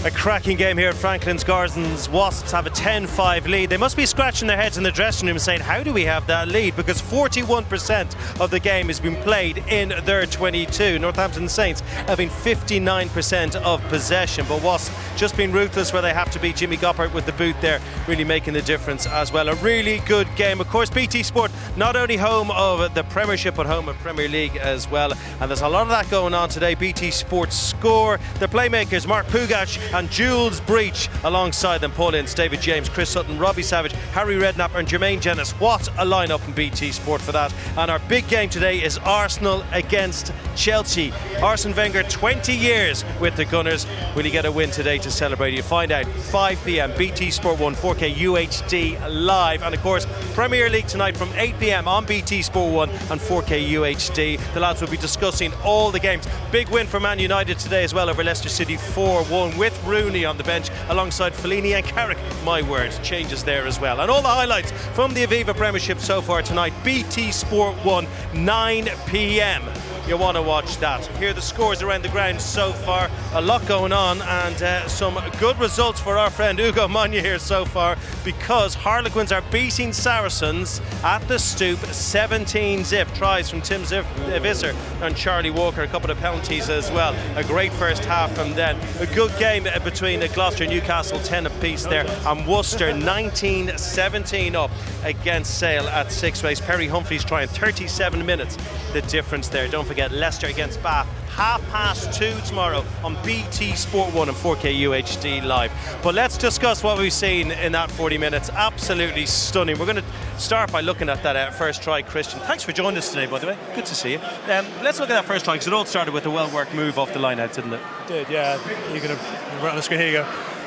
A cracking game here at Franklin's Gardens. Wasps have a 10-5 lead. They must be scratching their heads in the dressing room saying, how do we have that lead? Because 41% of the game has been played in their 22. Northampton Saints having 59% of possession. But Wasps just being ruthless where they have to be. Jimmy Goppert with the boot there really making the difference as well. A really good game. Of course, BT Sport not only home of the Premiership but home of Premier League as well. And there's a lot of that going on today. BT Sport Score. The playmakers Mark Pugac and Jules Breach alongside them. Paul Ince, David James, Chris Sutton, Robbie Savage, Harry Redknapp and Jermaine Jenas. What a lineup in BT Sport for that. And our big game today is Arsenal against Chelsea. Arsene Wenger, 20 years with the Gunners. Will he get a win today to celebrate? You find out 5 p.m. BT Sport 1 4K UHD live. And of course, Premier League tonight from 8 p.m. on BT Sport 1 and 4K UHD. The lads will be discussing all the games. Big win for Man United today as well over Leicester City 4-1 with Rooney on the bench alongside Fellaini and Carrick. My word, changes there as well. And all the highlights from the Aviva Premiership so far tonight. BT Sport 1 9 p.m. You want to watch that. Here are the scores around the ground so far. A lot going on and some good results for our friend Ugo Monye here so far, because Harlequins are beating Saracens at the Stoop 17-zip. Tries from Tim Visser and Charlie Walker, a couple of penalties as well. A great first half from them. A good game between Gloucester and Newcastle, 10 apiece there, and Worcester 19-17 up against Sale at six ways. Perry Humphreys trying 37 minutes. The difference there. Don't forget Leicester against Bath, 2:30 tomorrow on BT Sport 1 and 4K UHD live. But let's discuss what we've seen in that 40 minutes. Absolutely stunning. We're going to start by looking at that first try. Christian, thanks for joining us today, by the way. Good to see you. Let's look at that first try, because it all started with a well-worked move off the line out, didn't it? It did, yeah. You're going to right on the screen. Here you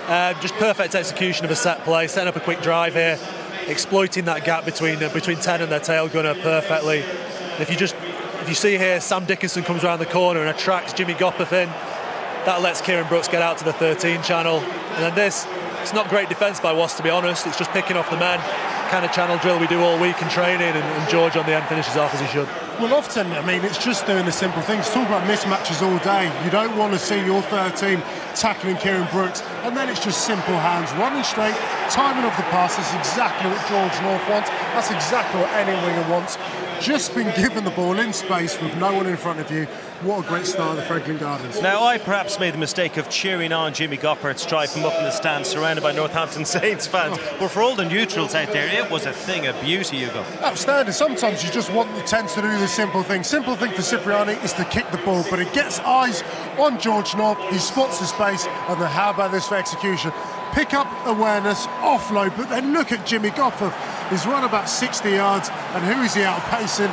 go. Just perfect execution of a set play, setting up a quick drive here, exploiting that gap between 10 and their tail gunner perfectly. And if you see here, Sam Dickinson comes around the corner and attracts Jimmy Gopperth in. That lets Kieran Brooks get out to the 13 channel. And then it's not great defence by Wasps, to be honest. It's just picking off the men. Kind of channel drill we do all week in training, and George on the end finishes off as he should. Well, often, I mean, it's just doing the simple things. Talk about mismatches all day. You don't want to see your 13 tackling Kieran Brooks, and then it's just simple hands, running straight, timing of the pass. That's exactly what George North wants. That's exactly what any winger wants. Just been given the ball in space with no one in front of you. What a great start of the Franklin Gardens. Now, I perhaps made the mistake of cheering on Jimmy Gopperth's try from up in the stands, surrounded by Northampton Saints fans. But for all the neutrals out there, it was a thing of beauty, Hugo. Outstanding. Sometimes you just tend to do the simple thing. Simple thing for Cipriani is to kick the ball, but it gets eyes on George North. He spots the space, and then how about this for execution? Pick up awareness, offload, but then look at Jimmy Gopperth. He's run about 60 yards, and who is he outpacing?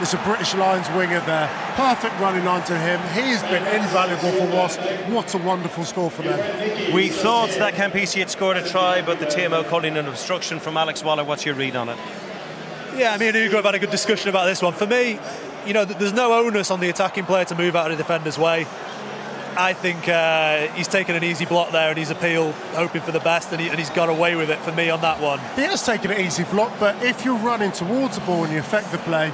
It's a British Lions winger there. Perfect running onto him. He has been invaluable for Wasps. What a wonderful score for them. We thought that Campisi had scored a try, but the TMO calling an obstruction from Alex Waller. What's your read on it? Yeah, me and Hugo have had a good discussion about this one. For me, there's no onus on the attacking player to move out of the defender's way. I think he's taken an easy block there, and he's appealed, hoping for the best, and he's got away with it for me on that one. He has taken an easy block, but if you're running towards the ball and you affect the play,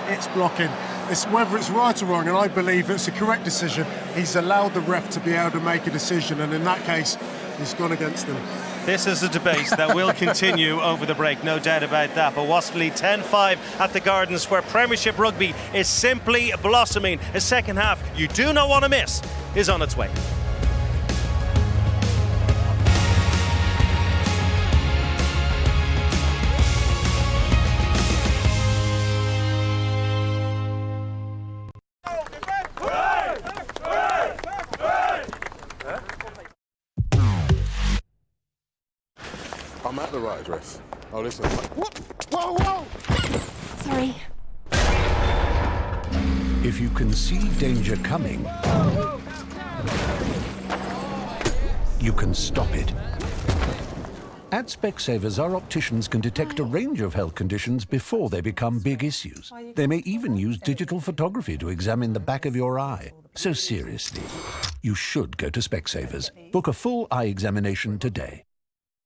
it's blocking. It's whether it's right or wrong, and I believe it's a correct decision. He's allowed the ref to be able to make a decision, and in that case, he's gone against him. This is a debate that will continue over the break, no doubt about that. But Wasps lead 10-5 at the Gardens, where Premiership rugby is simply blossoming. A second half you do not want to miss is on its way. I'm at the right address. Oh, listen. What? Whoa, whoa! Sorry. If you can see danger coming, you can stop it. At Specsavers, our opticians can detect a range of health conditions before they become big issues. They may even use digital photography to examine the back of your eye. So seriously, you should go to Specsavers. Book a full eye examination today.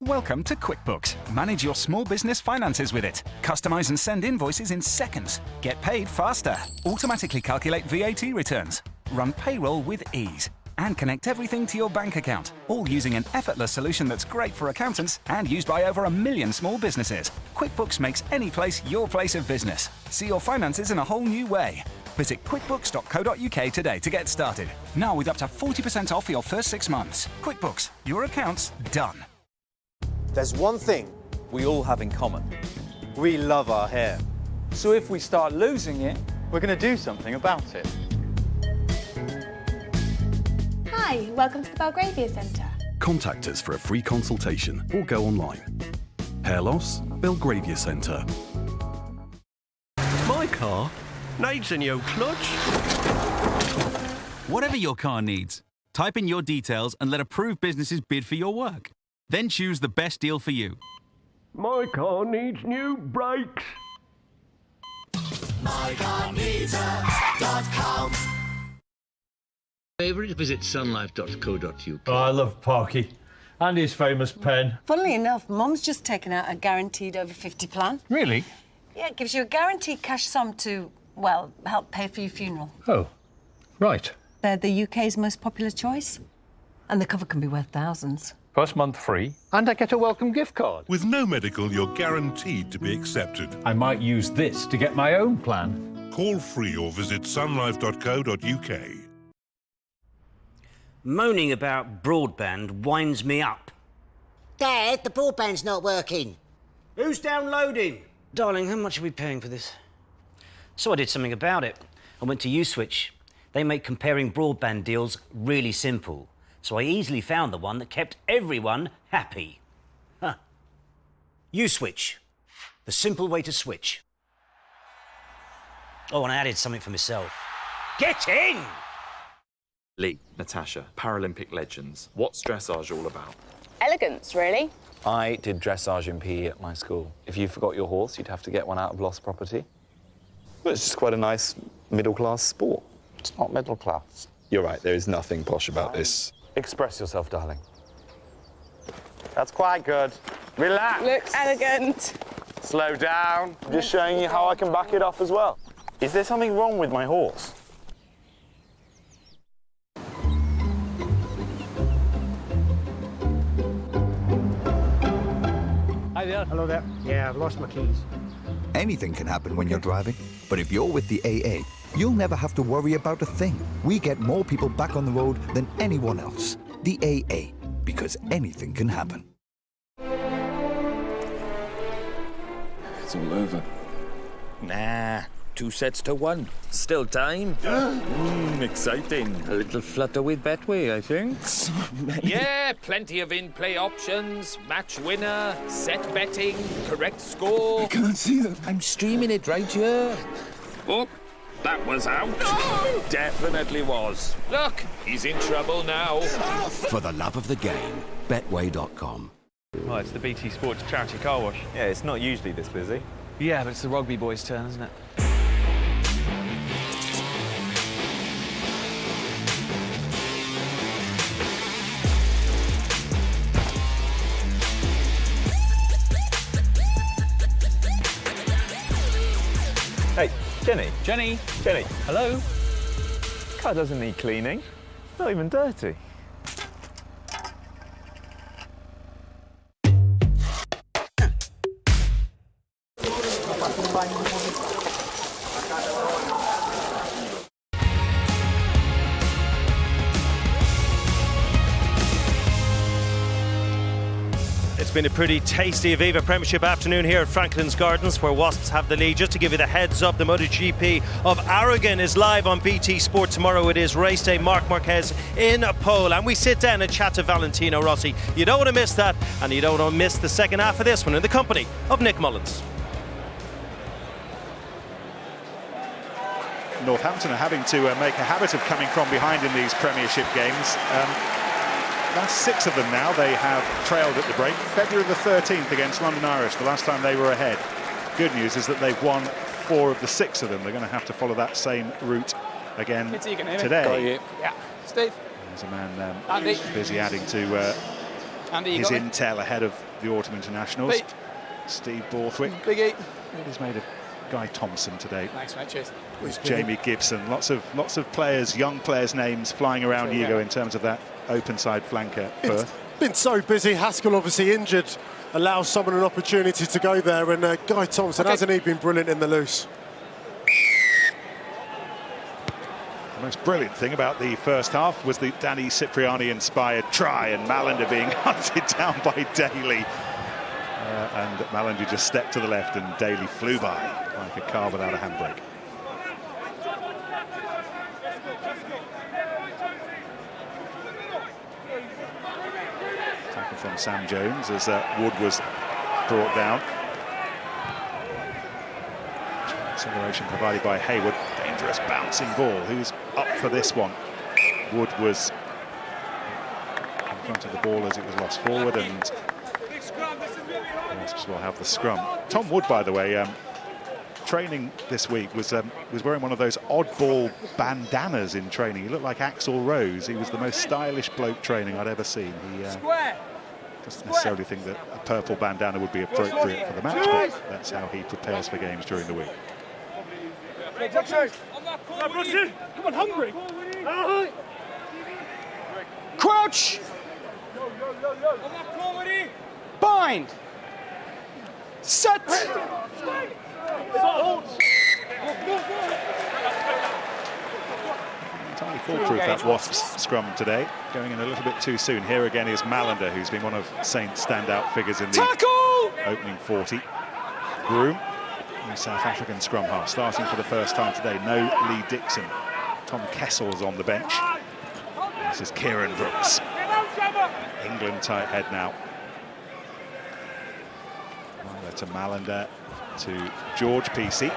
Welcome to QuickBooks. Manage your small business finances with it. Customize and send invoices in seconds. Get paid faster. Automatically calculate VAT returns. Run payroll with ease. And connect everything to your bank account. All using an effortless solution that's great for accountants and used by over 1 million small businesses. QuickBooks makes any place your place of business. See your finances in a whole new way. Visit quickbooks.co.uk today to get started. Now with up to 40% off your first 6 months. QuickBooks. Your account's done. There's one thing we all have in common. We love our hair. So if we start losing it, we're going to do something about it. Hi, welcome to the Belgravia Centre. Contact us for a free consultation or go online. Hair loss? Belgravia Centre. My car needs a new clutch. Whatever your car needs, type in your details and let approved businesses bid for your work. Then choose the best deal for you. My car needs new brakes. MyCarNeedser.com. Favourite, visit sunlife.co.uk. Oh, I love Parky and his famous pen. Funnily enough, Mum's just taken out a guaranteed over 50 plan. Really? Yeah, it gives you a guaranteed cash sum to, well, help pay for your funeral. Oh, right. They're the UK's most popular choice. And the cover can be worth thousands. First month free, and I get a welcome gift card. With no medical, you're guaranteed to be accepted. I might use this to get my own plan. Call free or visit sunlife.co.uk. Moaning about broadband winds me up. Dad, the broadband's not working. Who's downloading? Darling, how much are we paying for this? So I did something about it. I went to Uswitch. They make comparing broadband deals really simple. So I easily found the one that kept everyone happy. Huh. Uswitch. The simple way to switch. Oh, and I added something for myself. Get in! Lee, Natasha, Paralympic legends. What's dressage all about? Elegance, really. I did dressage in PE at my school. If you forgot your horse, you'd have to get one out of lost property. But it's just quite a nice middle-class sport. It's not middle class. You're right, there is nothing posh about this. Express yourself, darling. That's quite good. Relax. Looks elegant. Slow down. I'm just showing you how I can back it off as well. Is there something wrong with my horse? Hi there. Hello there. Yeah, I've lost my keys. Anything can happen when you're driving, but if you're with the AA, you'll never have to worry about a thing. We get more people back on the road than anyone else. The AA, because anything can happen. It's all over. Nah, 2 sets to 1. Still time. Exciting. A little flutter with Betway, I think. Yeah, plenty of in-play options, match winner, set betting, correct score. I can't see them. I'm streaming it right here. Oh, that was out. Definitely was. Look, he's in trouble now. For the love of the game, Betway.com. Oh, it's the BT Sports charity car wash. Yeah, it's not usually this busy. Yeah, but it's the Rugby boys' turn, isn't it? Hey, Jenny. Jenny. Jenny. Hello? Car doesn't need cleaning. It's not even dirty. It's been a pretty tasty Aviva Premiership afternoon here at Franklin's Gardens, where Wasps have the lead. Just to give you the heads up, the MotoGP of Aragon is live on BT Sport tomorrow. It is race day. Marc Marquez in pole, and we sit down and chat to Valentino Rossi. You don't want to miss that, and you don't want to miss the second half of this one in the company of Nick Mullins. Northampton are having to make a habit of coming from behind in these Premiership games. Last 6 of them now, they have trailed at the break. February the 13th against London Irish, the last time they were ahead. Good news is that they've won 4 of the 6 of them. They're going to have to follow that same route again today. Yeah. Steve. There's a man Andy. busy adding to Andy, his intel ahead of the Autumn Internationals. Pete. Steve Borthwick. Big E. He's made a Guy Thompson today. Thanks, mate. Cheers. With Jamie Gibson. Lots of players, young players' names flying around Hugo in terms of that open side flanker berth. Been so busy. Haskell obviously injured, allows someone an opportunity to go there, and Guy Thompson, hasn't he been brilliant in the loose? The most brilliant thing about the first half was the Danny Cipriani-inspired try, and Malander being hunted down by Daly. And Malander just stepped to the left, and Daly flew by like a car without a handbrake. from Sam Jones as Wood was brought down. Acceleration provided by Hayward. Dangerous bouncing ball. Who's up for this one? Wood was in front of the ball as it was lost forward, and Wasps will have the scrum. Tom Wood, by the way, training this week was wearing one of those oddball bandanas in training. He looked like Axl Rose. He was the most stylish bloke training I'd ever seen. He doesn't necessarily think that a purple bandana would be appropriate for the match, but that's how he prepares for games during the week. Come on, hungry. Crouch. Bind. Set. Entirely foolproof, that Wasps scrum today. Going in a little bit too soon. Here again is Mallender, who's been one of Saints' standout figures in the opening 40. Groom, the South African scrum half, starting for the first time today. No Lee Dixon. Tom Kessel's on the bench. This is Kieran Brooks. England tight head now. To Mallender, to George Peacey.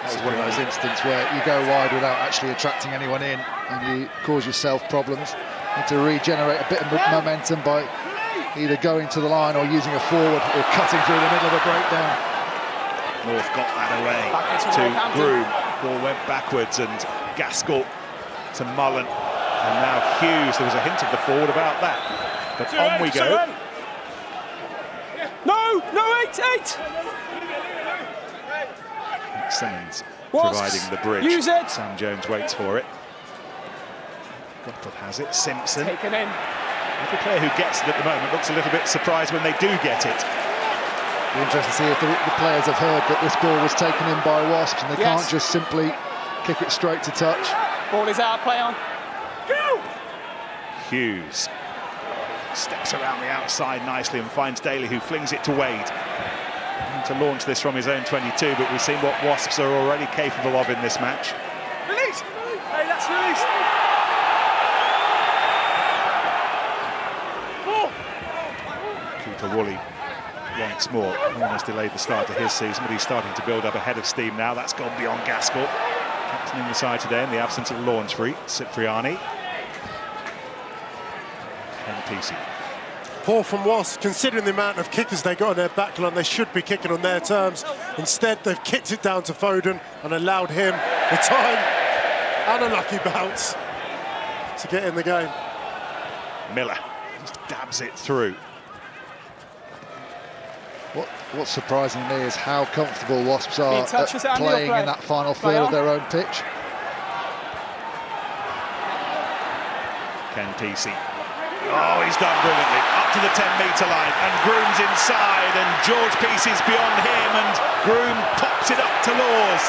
This is one of those instances where you go wide without actually attracting anyone in, and you cause yourself problems. You need to regenerate a bit of momentum by either going to the line or using a forward or cutting through the middle of a breakdown. North got that away to Groom. Ball went backwards, and Gaskell to Mullen, and now Hughes. There was a hint of the forward about that, but on we go. No, 8. Simmons providing the bridge. Use it. Sam Jones waits for it. Gottlieb has it. Simpson. Taken in. Every player who gets it at the moment looks a little bit surprised when they do get it. Be interesting to see if the players have heard that this ball was taken in by Wasps, and they can't just simply kick it straight to touch. Ball is out, play on. Go! Hughes steps around the outside nicely and finds Daly, who flings it to Wade. To launch this from his own 22, but we've seen what Wasps are already capable of in this match. Release! Hey, that's released! Cooper Woolley once more almost delayed the start to his season, but he's starting to build up a head of steam now. That's gone beyond Gaskell. Captaining the side today in the absence of Launchbury, Cipriani. And Peacey. Poor from Wasps, considering the amount of kickers they got on their backline. They should be kicking on their terms. Instead, they've kicked it down to Foden and allowed him the time and a lucky bounce to get in the game. Miller just dabs it through. What's surprising me is how comfortable Wasps are at playing in that final third of their own pitch. Ken Peacey. Oh, he's done brilliantly. Up to the 10-metre line, and Groom's inside, and George Peacey's beyond him, and Groom pops it up to Laws.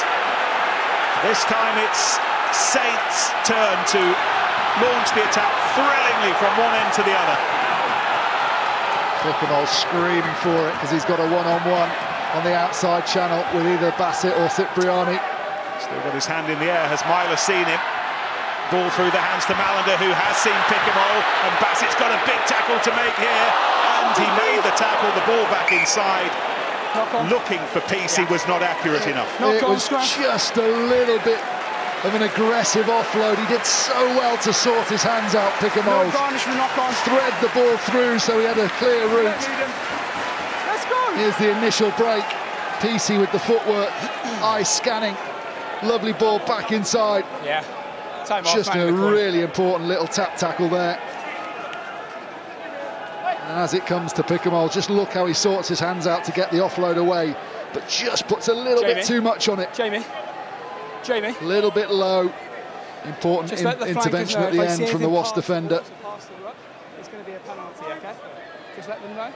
This time it's Saints' turn to launch the attack thrillingly from one end to the other. Pickemall screaming for it because he's got a one-on-one on the outside channel with either Bassett or Cipriani. Still got his hand in the air. Has Myler seen him? Ball through the hands to Mallender, who has seen Pickemall, and Bassett's got a big tackle to make here, and he made the tackle, the ball back inside. Looking for Peacey was not accurate enough. It was just a little bit of an aggressive offload. He did so well to sort his hands out, Pickemall. Thread the ball through so he had a clear route. Let's go. Here's the initial break. Peacey with the footwork, eye scanning. Lovely ball back inside. Yeah. Just a really important little tap tackle there. And as it comes to Pickemall, just look how he sorts his hands out to get the offload away, but just puts a little bit too much on it. Jamie. A little bit low. Important intervention at the end from the Wasps defender. It's going to be a penalty, okay? Just let them know.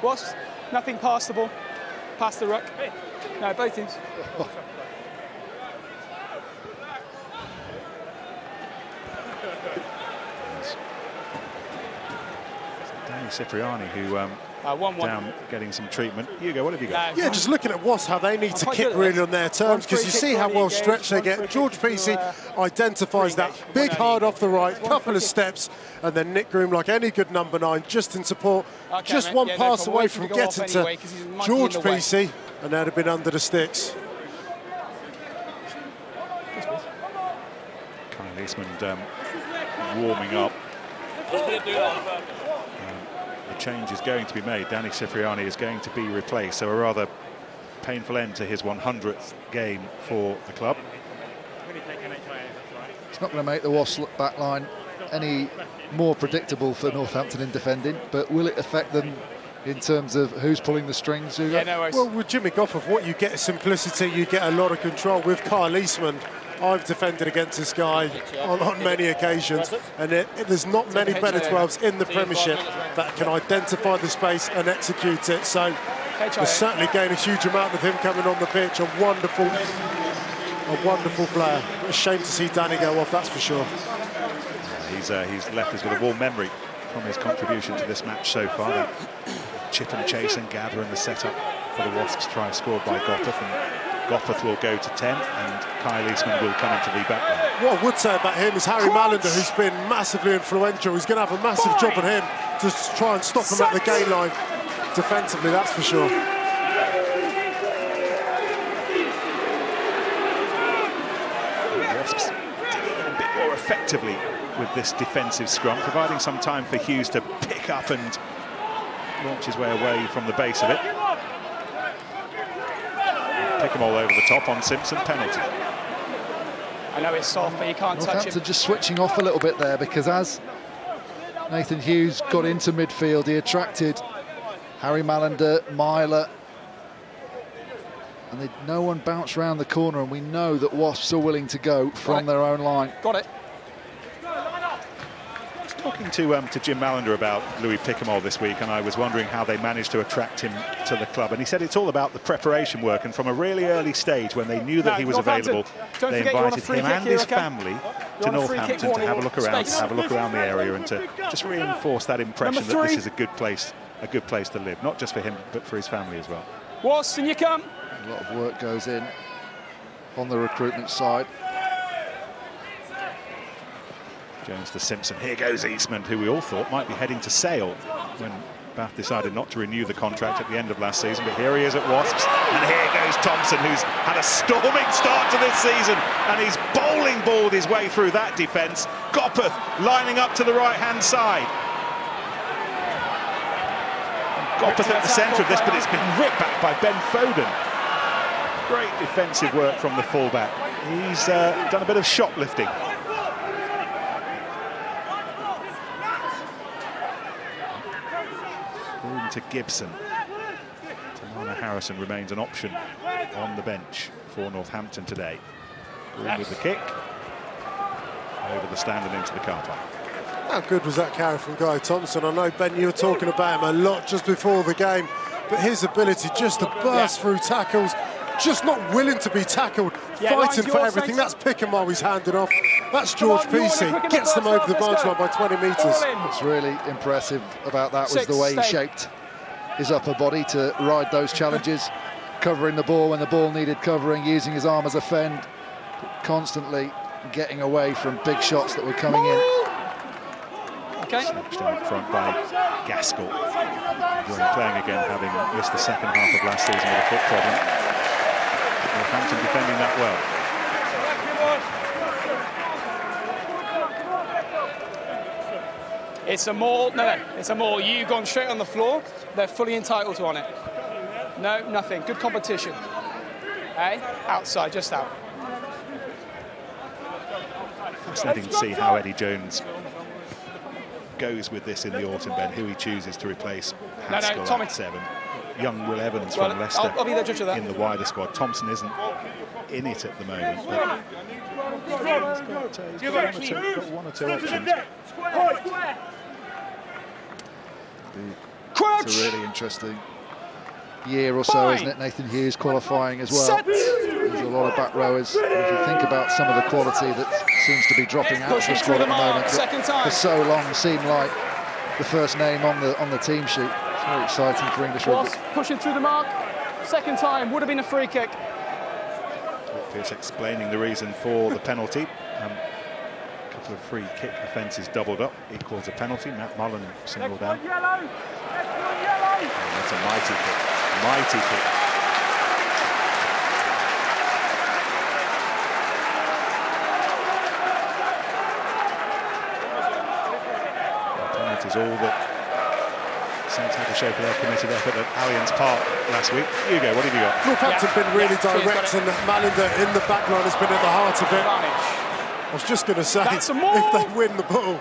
Wasps, nothing past the ball. Past the ruck. No, both teams. Cipriani, who down getting some treatment. Hugo, what have you got? Yeah, just looking at Wasps, how they need to kick really on their terms, because you see how well stretched they get. George Peacey identifies that big hard off the right, couple of steps, and then Nick Groom, like any good number 9, just in support, just one pass away from getting to George Peacey, and they'd have been under the sticks. Kyle Eastman warming up. The change is going to be made. Danny Cipriani is going to be replaced, so a rather painful end to his 100th game for the club. It's not going to make the Wasps back line any more predictable for Northampton in defending, but will it affect them in terms of who's pulling the strings, Hugo? Yeah, no worries. Well, with Jimmy Gofford, what you get is simplicity, you get a lot of control. With Kyle Eastman, I've defended against this guy on many occasions, and there's not many better 12s in the Premiership that can identify the space and execute it. So we'll certainly gain a huge amount with him coming on the pitch. A wonderful player. A shame to see Danny go off, that's for sure. He's left us with a warm memory from his contribution to this match so far. That chip and chase and gather in the setup for the Wasps try scored by Goppeth, and Goppeth will go to 10 and Kyle Eastman will come into the back line. What I would say about him is Harry Mallender, who's been massively influential. He's going to have a massive job on him to try and stop him at the gain line defensively, that's for sure. Wasps digging in a bit more effectively with this defensive scrum, providing some time for Hughes to pick up and launch his way away from the base of it. Pick him all over the top on Simpson, penalty. I know it's soft, but you can't touch Northampton him. just switching off a little bit there, because as Nathan Hughes got into midfield, he attracted Harry Mallender, Myler, and no one bounced round the corner, and we know that Wasps are willing to go from their own line. Got it. Talking to Jim Mallender about Louis Picamol this week, and I was wondering how they managed to attract him to the club, and he said it's all about the preparation work, and from a really early stage when they knew that he was available, they invited him and his family to Northampton to have a look around, the area, and to just reinforce that impression that this is a good place to live, not just for him but for his family as well. Watson, you come. A lot of work goes in on the recruitment side. Jones to Simpson. Here goes Eastman, who we all thought might be heading to Sale when Bath decided not to renew the contract at the end of last season. But here he is at Wasps. And here goes Thompson, who's had a storming start to this season. And he's bowling balled his way through that defence. Goppeth lining up to the right-hand side. Goppeth at the centre of this, but it's been ripped back by Ben Foden. Great defensive work from the fullback. He's done a bit of shoplifting. To Gibson. Tamana Harrison remains an option on the bench for Northampton today. Green with the kick. Over the stand and into the car park. How good was that carry from Guy Thompson? I know, Ben, you were talking about him a lot just before the game, but his ability just to burst through tackles, just not willing to be tackled, fighting for everything. That's Pickham he's handed off. That's George Peacey. Gets them over the margin line by 20 metres. What's really impressive about that was the way he shaped his upper body to ride those challenges, covering the ball when the ball needed covering, using his arm as a fend, constantly getting away from big shots that were coming in. Okay. Snatched up front by Gaskell. Playing again, having missed the second half of last season with a foot problem. Northampton defending that well. It's a maul. No, it's a maul. You've gone straight on the floor. They're fully entitled to on it. No, nothing. Good competition. Hey, outside, just out. Fascinating to see how Eddie Jones goes with this in the autumn, Ben, who he chooses to replace Haskell at 7. Young Will Evans from Leicester I'll be the judge of that. in the wider squad. Thompson isn't in it at the moment, but he's got one or two options. It's a really interesting year or so, isn't it? Nathan Hughes qualifying as well. There's a lot of back rowers. If you think about some of the quality that seems to be dropping out of the squad at the moment, that for so long seemed like the first name on the team sheet. It's very exciting for English rugby. Wasps pushing through the mark. Second time, would have been a free kick. Pierce explaining the reason for the penalty. A couple of free kick offences doubled up equals a penalty. Matt Mullen singled down. Yellow. That's a mighty kick. Mighty kick. Penalties all that Saints had to show for their committed effort at Allianz Park last week. Hugo, what have you got? Northampton have been really direct, and Malander in the back line has been at the heart of it. I was just going to say, if they win the ball,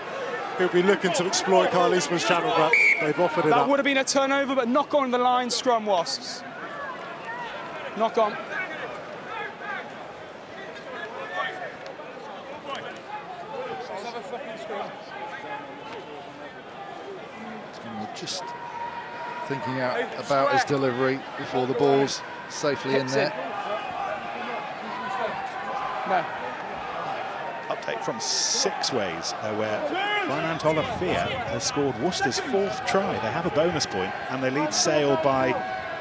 he'll be looking to exploit Kyle Eastman's channel, but they've offered it up. That would have been a turnover, but knock on the line, scrum Wasps. Knock on. Just thinking out about his delivery before the ball's safely in there. No. Update from Six Ways, where Fernand Olafia has scored Worcester's 4th try. They have a bonus point, and they lead Sale by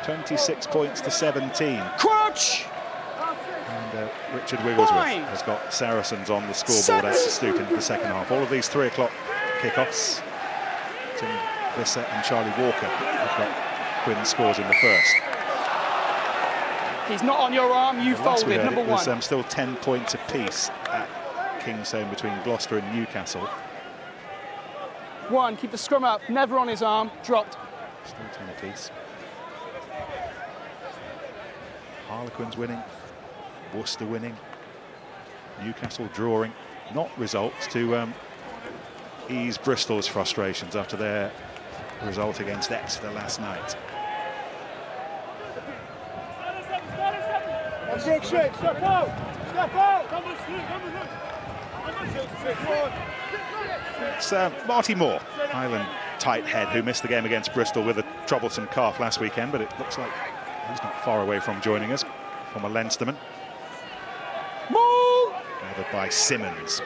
26 points to 17. Crouch! And Richard Wigglesworth has got Saracens on the scoreboard at Stoop into the second half. All of these 3 o'clock kickoffs. Tim Visser and Charlie Walker have got Quinn scores in the first. He's not on your arm, you folded, number 1. It was still 10 points apiece at Kingsholm between Gloucester and Newcastle. 1, keep the scrum up, never on his arm, dropped. Still 10 apiece. Harlequins winning, Worcester winning, Newcastle drawing. Not results to ease Bristol's frustrations after their result against Exeter last night. Step out! It's Marty Moore, Highland tight head, who missed the game against Bristol with a troublesome calf last weekend, but it looks like he's not far away from joining us, from a Leinsterman. Gathered by Simmons.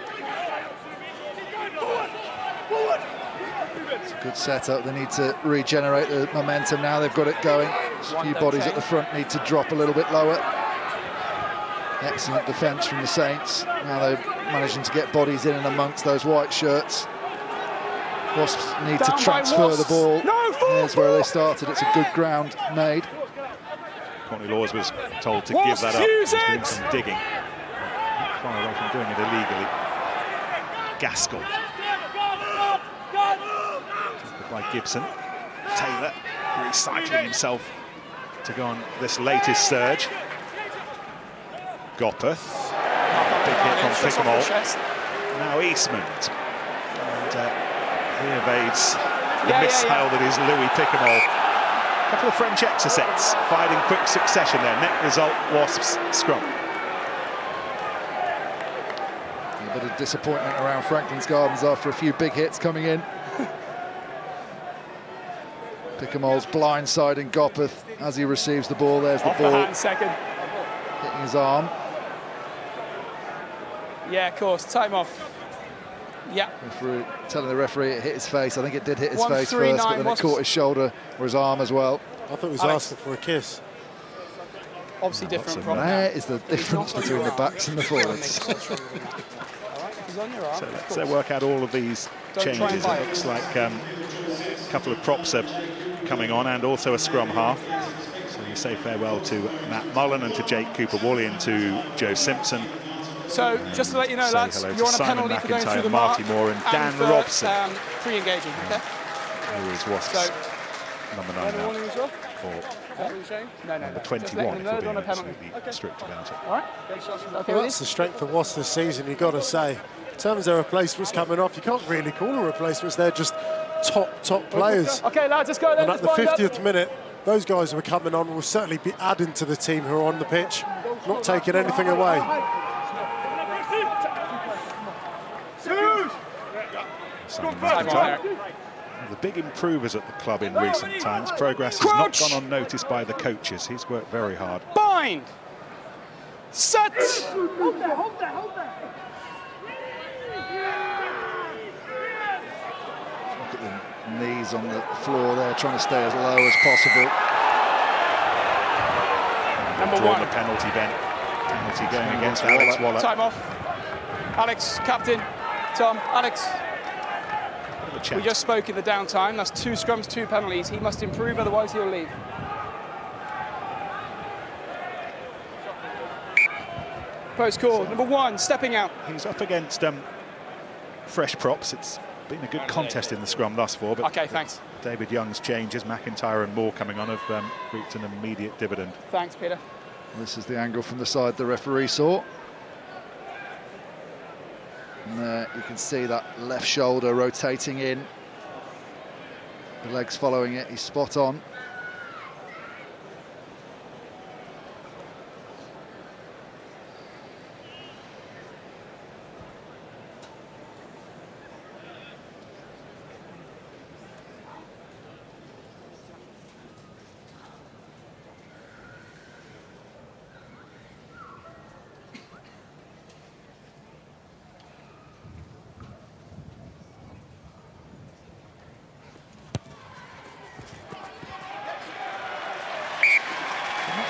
It's a good setup. They need to regenerate the momentum now. They've got it going. A few bodies at the front need to drop a little bit lower. Excellent defence from the Saints. Now they're managing to get bodies in and amongst those white shirts. Wasps need to transfer the ball. There's where they started. It's a good ground made. Courtney Laws was told to give that up. He was doing some digging. Not far away from doing it illegally. Gaskell. By Gibson. Taylor recycling himself to go on this latest surge. Gopperth. Big hit from Pickamole. Now Eastman. And he evades the missile that is Louis Pickamole. A couple of French exocets fired in quick succession there. Net result, Wasps scrum. A bit of disappointment around Franklin's Gardens after a few big hits coming in. Pickamole's blindsiding Gopperth as he receives the ball. There's the Off ball. the hand, second. Hitting his arm. Yeah, of course. Time off. Yeah. Referee, telling the referee it hit his face. I think it did hit his face 139 first, but then it caught his shoulder or his arm as well. I thought he was asking for a kiss. Obviously different problem. There is the difference between the backs and the forwards. So let's work out all of these changes. It looks like a couple of props are coming on and also a scrum half. So you say farewell to Matt Mullen and to Jake Cooper-Woolley and to Joe Simpson. So just to let you know, lads, you're on a penalty for going through the mark Marty Moore and Dan for, Robson. Pre-engaging, okay? Who is Wasps number 9 now. Number 21, if we're being absolutely strict about it. All right. Well, that's the strength of Wasps this season, you've got to say. In terms of their replacements coming off, you can't really call them replacements. They're just top players. Okay, lads, let's go then. And at the 50th minute, those guys who are coming on will certainly be adding to the team who are on the pitch, not taking anything away. The big improvers at the club in recent times. Progress has not gone unnoticed by the coaches. He's worked very hard. Bind! Set! Hold there. Look at the knees on the floor there, trying to stay as low as possible. Number Drawn one. the penalty, Ben. Penalty going against Alex Waller. Time off. Alex, captain. Tom, Alex. We just spoke in the downtime. That's 2 scrums, 2 penalties. He must improve, otherwise he'll leave. Post call. Number one, stepping out. He's up against fresh props. It's been a good contest in the scrum thus far. But okay, thanks. David Young's changes, McIntyre and Moore coming on, have reaped an immediate dividend. Thanks, Peter. This is the angle from the side the referee saw. And there you can see that left shoulder rotating in. The legs following it, he's spot on.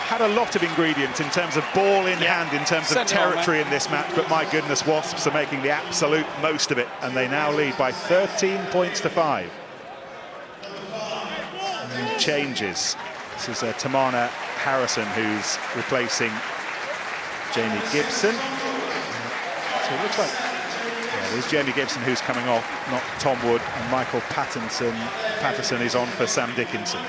Had a lot of ingredients in terms of ball in hand, in terms of territory in this match, but my goodness, Wasps are making the absolute most of it, and they now lead by 13 points to 5. And changes. This is Tamana Harrison, who's replacing Jamie Gibson. So it looks like there's Jamie Gibson who's coming off, not Tom Wood, and Michael Patterson is on for Sam Dickinson.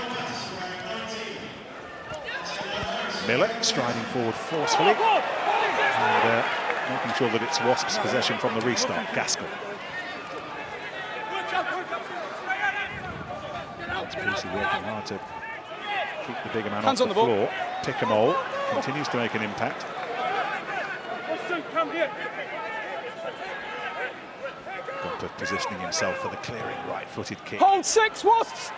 Miller striding forward forcefully and making sure that it's Wasps' possession from the restart. Gaskell. It's Pusey working hard to keep the bigger man off the floor. Pickamole continues to make an impact. Gopper positioning himself for the clearing right-footed kick. Hold 6, Wasps!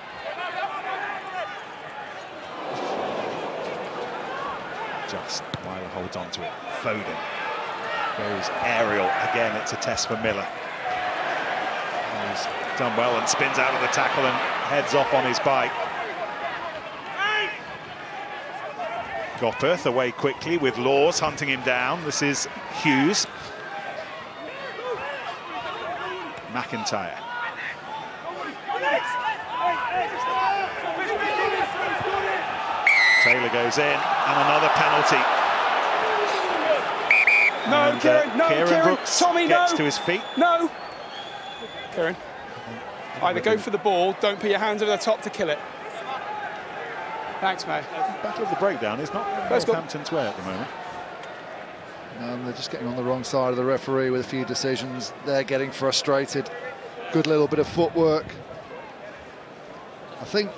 Just Myler holds on to it. Foden goes aerial again. It's a test for Miller. He's done well and spins out of the tackle and heads off on his bike. Gopperth away quickly with Laws hunting him down. This is Hughes. McIntyre. Taylor goes in, and another penalty. No, and, Kieran, no, Kieran Kieran. Brooks Tommy, gets no. to his feet. No. Kieran, either go for the ball, don't put your hands over the top to kill it. Thanks, mate. Battle of the breakdown is not Northampton's way at the moment. They're just getting on the wrong side of the referee with a few decisions. They're getting frustrated. Good little bit of footwork. I think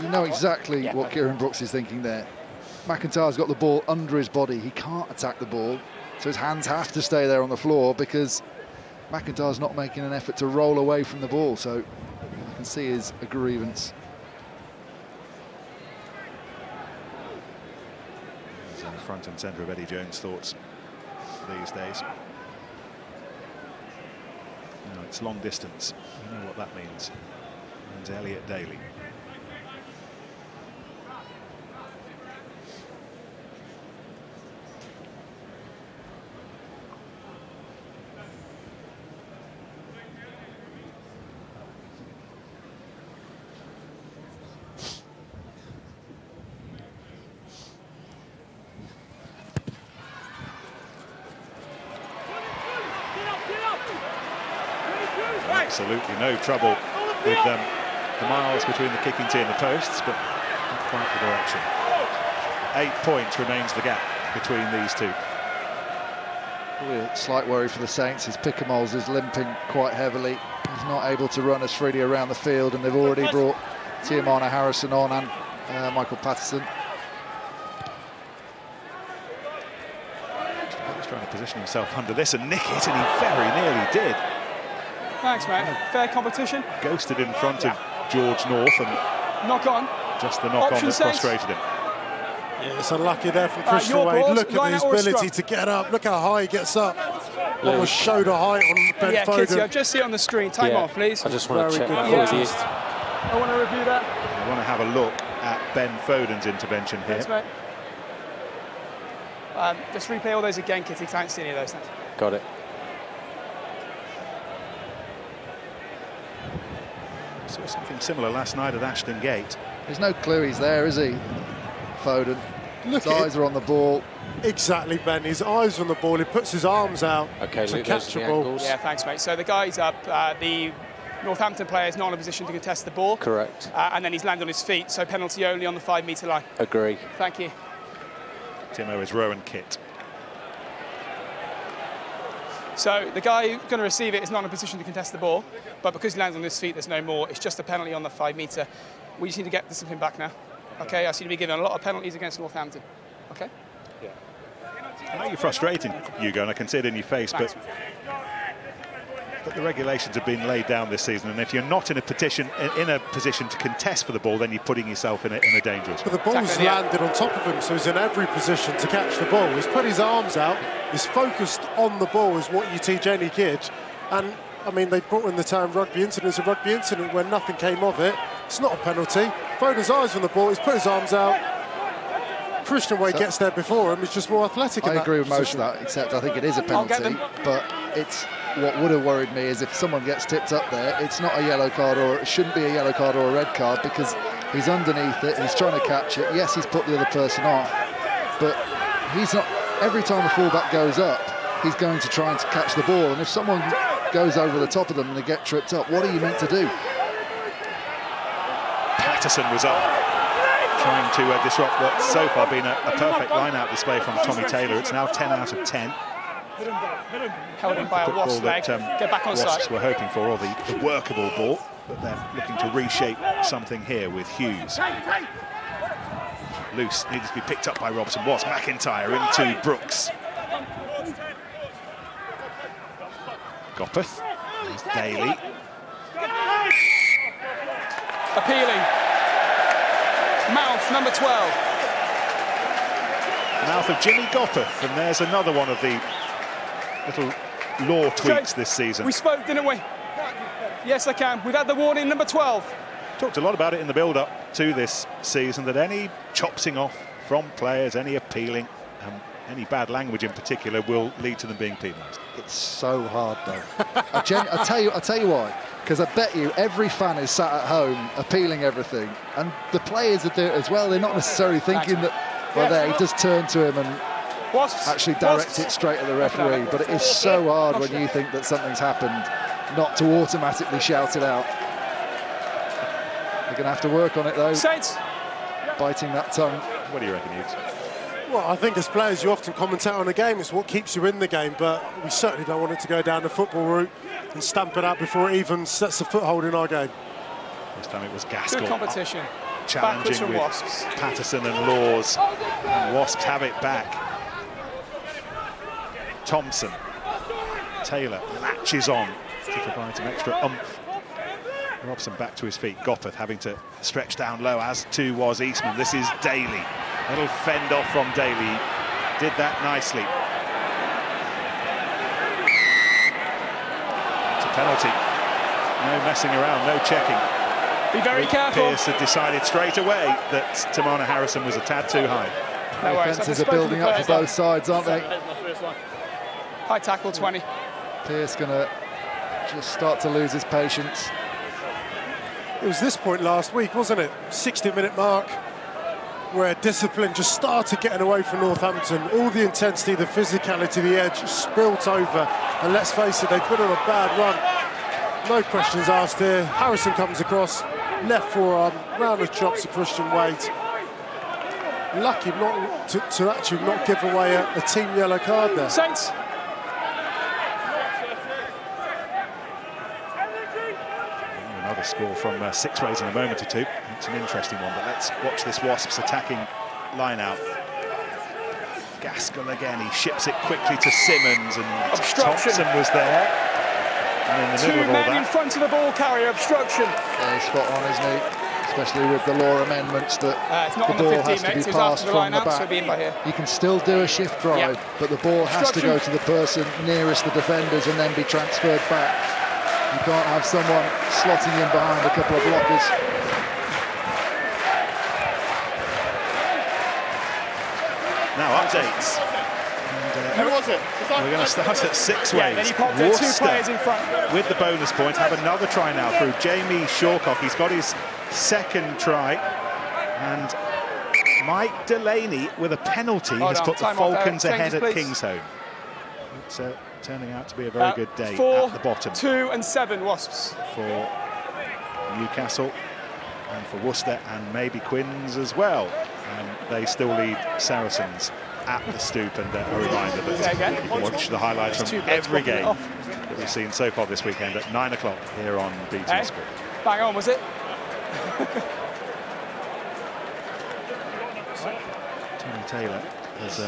you know exactly what Kieran Brooks is thinking there. McIntyre's got the ball under his body. He can't attack the ball, so his hands have to stay there on the floor because McIntyre's not making an effort to roll away from the ball. So you can see his grievance. He's in the front and centre of Eddie Jones' thoughts these days. No, it's long distance. You know what that means. It means Elliot Daly. Absolutely no trouble with the miles between the kicking tee and the posts, but not quite the direction. 8 points remains the gap between these two. Probably a slight worry for the Saints is Pickamoles is limping quite heavily. He's not able to run as freely around the field, and they've already brought Tamana Harrison on and Michael Patterson. He's trying to position himself under this and nick it, and he very nearly did. Thanks, mate. Fair competition. Ghosted in front of George North, and knock on. Just the knock on that frustrated him. Yeah, it's unlucky there from Christian Wade. Look at his ability to get up. Look how high he gets up. almost shoulder height on Ben Yeah, Foden. Kitty, I just see it on the screen. Time off, please. I just want to check good that call. with you. I want to review that. I want to have a look at Ben Foden's intervention here. Thanks, mate. Just replay all those again, Kitty. I can't see any of those. Thanks. Got it. Saw something similar last night at Ashton Gate. There's no clue he's there, is he, Foden? His eyes are on the ball. Exactly, Ben. His eyes on the ball. He puts his arms out to catch the ball. Yeah, thanks, mate. So the guy's up. The Northampton player is not in a position to contest the ball. Correct. And then he's landed on his feet, so penalty only on the 5-metre line. Agree. Thank you. Timo is Rowan Kit. So the guy who's going to receive it is not in a position to contest the ball, but because he lands on his feet, there's no more. It's just a penalty on the 5-metre. We just need to get discipline back now. Okay, I seem to be given a lot of penalties against Northampton. Okay? Yeah. I know you're frustrated, Hugo, and I can see it in your face, but the regulations have been laid down this season, and if you're not in a position to contest for the ball, then you're putting yourself in a dangerous. But the ball's landed on top of him, so he's in every position to catch the ball. He's put his arms out. He's focused on the ball, is what you teach any kid. And I mean, they brought in the term rugby incident. It's a rugby incident where nothing came of it. It's not a penalty. Foden's eyes on the ball. He's put his arms out. Christian Wade gets there before him. He's just more athletic. I agree with most of that, except I think it is a penalty. But it's what would have worried me is if someone gets tipped up there, it's not a yellow card, or it shouldn't be a yellow card or a red card, because he's underneath it. He's trying to catch it. Yes, he's put the other person off, but he's not. Every time a fullback goes up, he's going to try and catch the ball. And if someone goes over the top of them and they get tripped up, what are you meant to do? Patterson was up, trying to disrupt what's so far been a perfect line-out display from Tommy Taylor. It's now 10 out of 10. Held in by a Wasp leg. Get back on Wasps side. were hoping for, or the workable ball, but they're looking to reshape something here with Hughes. Loose, needed to be picked up by Robson. Was McIntyre into Brooks. Gopeth. There's Daly. Appealing. Mouth, number 12. Mouth of Jimmy Gopeth, and there's another one of the little law tweaks this season. We spoke, didn't we? Yes, I can. We've had the warning, number 12. Talked a lot about it in the build-up to this season, that any chopsing off from players, any appealing, any bad language in particular, will lead to them being penalised. It's so hard, though. I'll tell you why. Because I bet you every fan is sat at home appealing everything, and the players are doing it as well. They're not necessarily thinking that, well, there, he just turned to him and actually direct it straight at the referee. But it is so hard when you think that something's happened, not to automatically shout it out. They're going to have to work on it, though. Saints. Biting that tongue. What do you reckon, Hughes? Well, I think as players you often commentate on a game. It's what keeps you in the game, but we certainly don't want it to go down the football route and stamp it out before it even sets a foothold in our game. This time it was Gaskell. Good competition. Challenging with Wasps. Patterson and Laws. And Wasps have it back. Thompson. Taylor latches on to provide some extra oomph. Robson back to his feet. Gopeth having to stretch down low, as too was Eastman. This is Daly. A little fend off from Daly. Did that nicely. It's a penalty. No messing around, no checking. Be very careful. Pearce had decided straight away that Tamana Harrison was a tad too high. No worries. Offences are building up for both sides, aren't they? High tackle, 20. Pearce going to just start to lose his patience. It was this point last week, wasn't it? 60-minute mark, where discipline just started getting away from Northampton. All the intensity, the physicality, the edge spilt over. And let's face it, they put on a bad run. No questions asked here. Harrison comes across, left forearm, round the chops to Christian Wade. Lucky not to actually not give away a team yellow card there. Saints. Another score from Six Rays in a moment or two. It's an interesting one, but let's watch this Wasps attacking line-out. Gaskell again, he ships it quickly to Simmons, and Thompson was there. And in the middle of all Two men that, in front of the ball carrier, obstruction. Yeah, he's spot on, isn't he? especially with the law amendments that it's not the on the ball 15, has to mate, be so it's after passed the from line the out, so back. it'll be in by here. You can still do a shift drive, but the ball has to go to the person nearest the defenders and then be transferred back. You can't have someone slotting in behind a couple of blockers. Now updates. Who was it? We're going to start at 6 ways. Yeah, then you pop the two players in front. With the bonus point, have another try now through Jamie Shawcock. He's got his second try. And Mike Delaney, with a penalty, has put the Falcons ahead at Kingsholm. It's turning out to be a very good day 4, at the bottom. 2 and 7 Wasps. For Newcastle and for Worcester and maybe Quins as well. And they still lead Saracens at the Stoop, and a reminder that you can watch the highlights from every game that we've seen so far this weekend at 9 o'clock here on BT Sport. Bang on, was it? Tommy Taylor has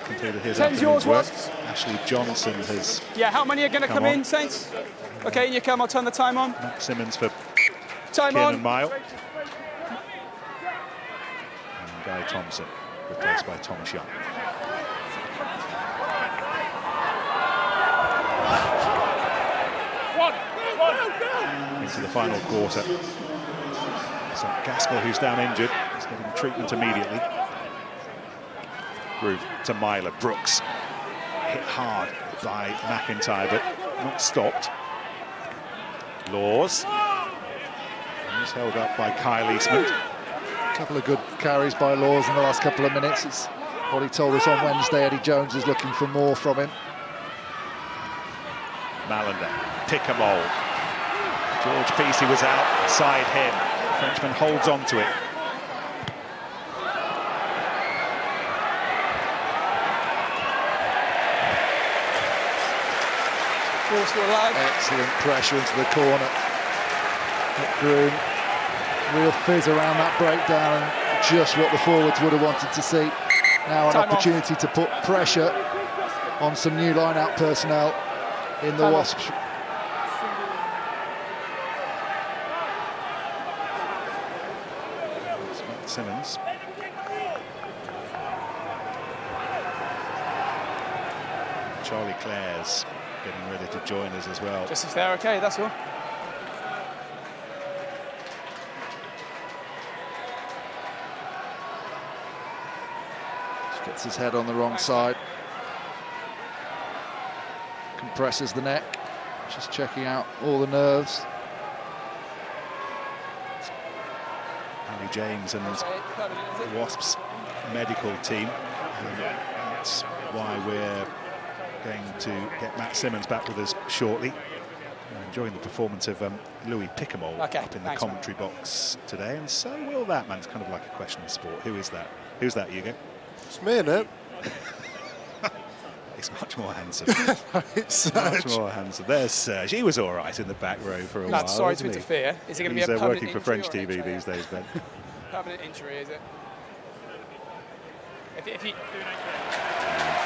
completed his Saints, yours, afternoon's work. Wasps. Ashley Johnson has Yeah, how many are going to come in, Saints? Okay, you come, I'll turn the time on. Matt Simmons for Time Kiernan on. Mile. And Guy Thompson, replaced by Thomas Young. Into the final quarter. So Gaskell, who's down injured, is getting treatment immediately. Through to Myler. Brooks hit hard by McIntyre, but not stopped. Laws. He's held up by Kyle Eastman. A couple of good carries by Laws in the last couple of minutes. It's what he told us on Wednesday. Eddie Jones is looking for more from him. Malander, pick-a-mole. George Peacey was outside him. The Frenchman holds on to it. Excellent pressure into the corner. Groom, real fizz around that breakdown, and just what the forwards would have wanted to see. Now an opportunity to put pressure on some new line-out personnel in the Wasps. Simmons. Charlie Clare's getting ready to join us as well. Just if they're okay, that's all. Just gets his head on the wrong side. Compresses the neck. Just checking out all the nerves. Harry James and the Wasps medical team. That's why we're going to get Matt Simmons back with us shortly. Enjoying the performance of Louis Pickemole up in the commentary box today, and so will that man. It's kind of like a question of sport. Who is that? Who's that, Hugo? It's me, isn't it? He's much more handsome. Much more handsome. There's Serge. He was all right in the back row for a while. Sorry to interfere. Is it going to be a permanent working for French TV these days, Ben. Permanent injury, is it? If he...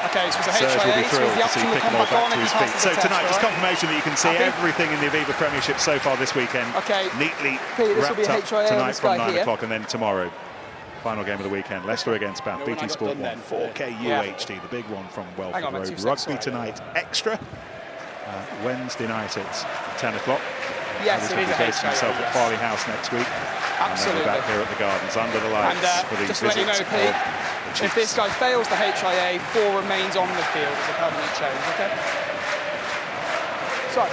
Okay, so it was a HIA, so the option to come back on if he passes So the test, tonight, just confirmation that you can see everything in the Aviva Premiership so far this weekend. Okay. Neatly This will be a wrapped up HIA tonight from 9 here. o'clock, and then tomorrow, final game of the weekend, Leicester against Bath, BT Sport 1, 4K UHD, the big one from Welford Road. Rugby tonight, extra. Wednesday night at 10 o'clock. Yes, it is a HIA. Himself at Farley House next week. Absolutely. And then we're back here at the Gardens under the lights for the just to let you know, Pete, if this guy fails the HIA, 4 remains on the field as a permanent change, okay? Sorry,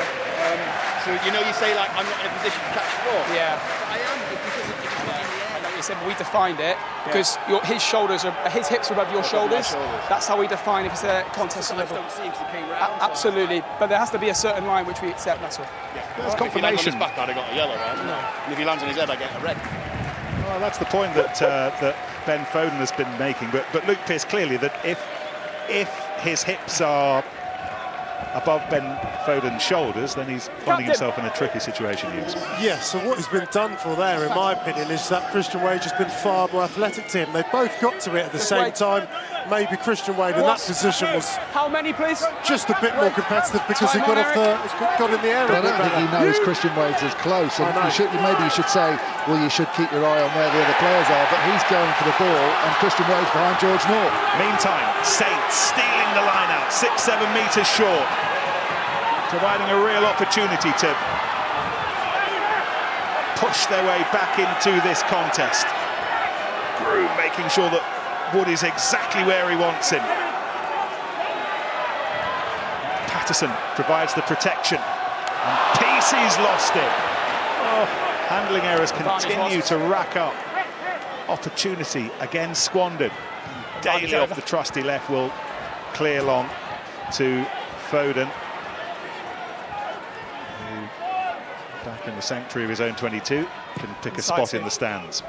so you know, you say like I'm not in a position to catch the ball. Yeah. I am because it's not in the air. I know what you said, but we defined it because his shoulders are, his hips are above your shoulders. That's how we define if it's a contest level. Don't see if he came round. Absolutely, but there has to be a certain line which we accept. That's all. Yeah. That's confirmation. If he lands on his back, I'd have got a yellow, right? No. And if he lands on his head, I get a red. Well, that's the point that that Ben Foden has been making. But Luke Pearce clearly that if his hips are above Ben Foden's shoulders, then he's finding himself in a tricky situation, Hughes. Yes, so what has been done for there, in my opinion, is that Christian Wade has been far more athletic to him. They both got to it at the same time. Maybe Christian Wade in that position was how many, please? Just a bit more competitive because he got in the air. But I don't think he knows Christian Wade's as close. And maybe you should say, well, you should keep your eye on where the other players are. But he's going for the ball, and Christian Wade's behind George North. Meantime, Saints stealing the line out, 6-7 metres short, providing a real opportunity to push their way back into this contest. Groom making sure that Wood is exactly where he wants him. Patterson provides the protection, and Peacey's lost it. Oh, handling errors continue to rack up. Opportunity again squandered. Daly off the trusty left will clear long to Foden. Back in the sanctuary of his own 22, can pick a spot in the stands.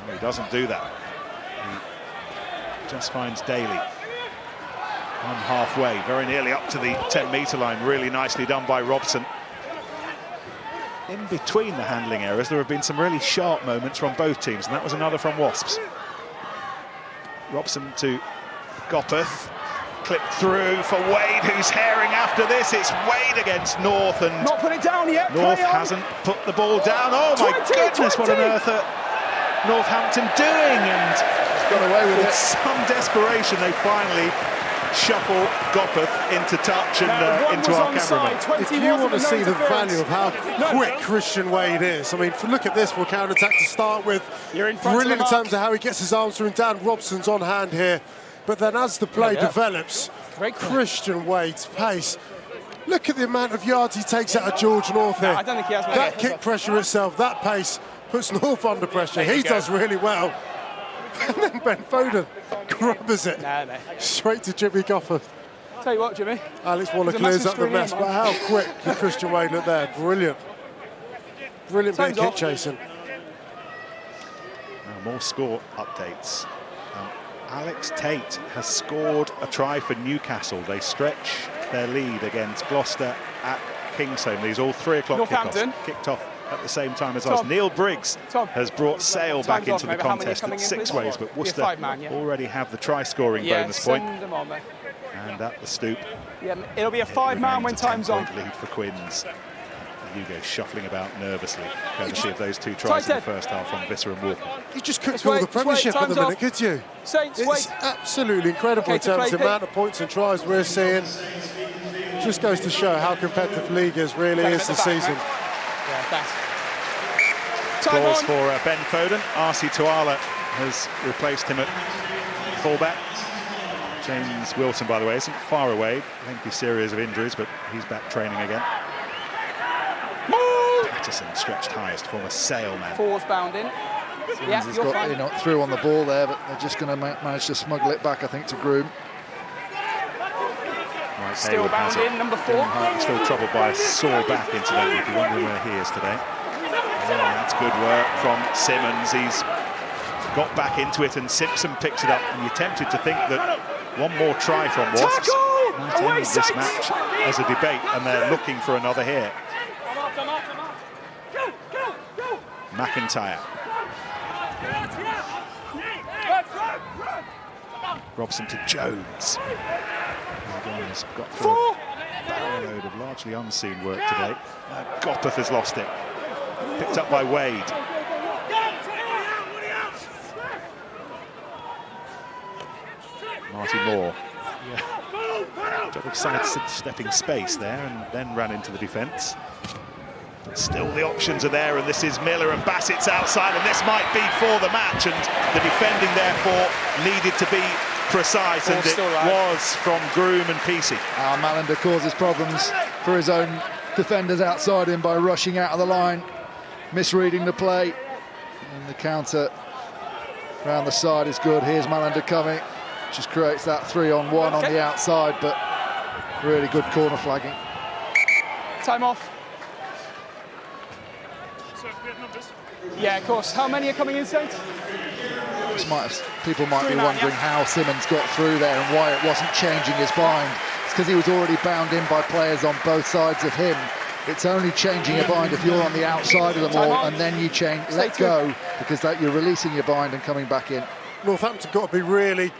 No, he doesn't do that. He just finds Daly on halfway, very nearly up to the 10-metre line. Really nicely done by Robson. In between the handling errors, there have been some really sharp moments from both teams, and that was another from Wasps. Robson to Gopperth. Clipped through for Wade, who's herring after this. It's Wade against North, and not put it down yet. North hasn't put the ball down. Oh my goodness, what on earth are Northampton doing? And got away with it. Some desperation, they finally shuffle Gopperth into touch and into our cameraman. If you want to see the value of how quick Christian Wade is, I mean, look at this for counter-attack to start with. Brilliant in terms of how he gets his arms through and down. Robson's on hand here. But then as the play develops, Christian Wade's pace. Look at the amount of yards he takes out of George North here. I don't think he has that kick pressure itself, that pace puts North under pressure. He does really well. And then Ben Foden grubbers it straight to Jimmy Gopperth. Tell you what, Jimmy. Alex Waller clears up the mess, but how quick did Christian Wade look there? Brilliant. Brilliant bit of kick chasing. Now more score updates. Alex Tate has scored a try for Newcastle. They stretch their lead against Gloucester at Kingsholm. These all 3 o'clock kickoffs kicked off at the same time as us. Neil Briggs has brought Sale back into the contest at 6 ways, but Worcester already have the try-scoring bonus point. And at the stoop, it'll be a 5-man when time's on. Lead for Quins. Hugo shuffling about nervously, courtesy of those 2 tries in the first half from Visser and Walker. You just couldn't call the Premiership at the minute, could you? It's absolutely incredible in terms of the amount of points and tries we're seeing. Just goes to show how competitive the league is, really is this season. Calls for Ben Foden. Arsi Tuala has replaced him at fullback. James Wilson, by the way, isn't far away. Lengthy series of injuries, but he's back training again. Patterson stretched highest, former Sale man. Four's bound in. He's got through on the ball there, but they're just going to manage to smuggle it back, I think, to Groom. Right, still bound in, number 4. Still troubled by a sore back, incidentally, if you're wondering where he is today. That's good work from Simmons. He's got back into it, and Simpson picks it up. And you're tempted to think that one more try from Wasps might end this match as a debate, and they're looking for another here. McIntyre. Robson to Jones. Has got through a barrel load of largely unseen work today. Gopperth has lost it. Picked up by Wade. Marty Moore. Job of sidestepping space there, and then ran into the defence. Still the options are there, and this is Miller, and Bassett's outside, and this might be for the match, and the defending therefore needed to be precise, and it was from Groom and Peacey. Malander causes problems for his own defenders outside him by rushing out of the line, misreading the play, and the counter round the side is good. Here's Malander coming, just creates that 3-on-1 on the outside, but really good corner flagging. Time off. Yeah, of course. How many are coming in, Saints? People might be wondering how Simmons got through there and why it wasn't changing his bind. because he was already bound in by players on both sides of him. It's only changing your bind if you're on the outside of them all, and then you let go, because that you're releasing your bind and coming back in. Northampton got to be really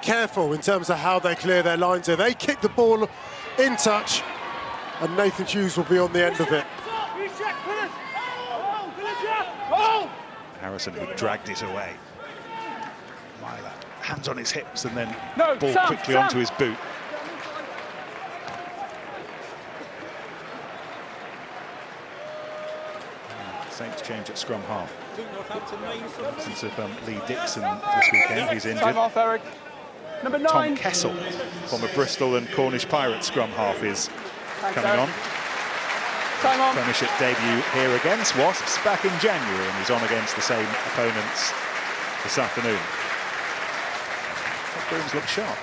careful in terms of how they clear their lines here. They kick the ball in touch, and Nathan Hughes will be on the end of it. Harrison, who dragged it away. Myler, hands on his hips, and then No, ball Sam, quickly Sam. onto his boot. Saints change at scrum half. Absence of Lee Dixon this weekend, he's injured. Time off, Eric. Number 9. Tom Kessel, former Bristol and Cornish Pirates scrum half, is coming on. Time on. Premiership debut here against Wasps back in January, and he's on against the same opponents this afternoon. Brooms look sharp.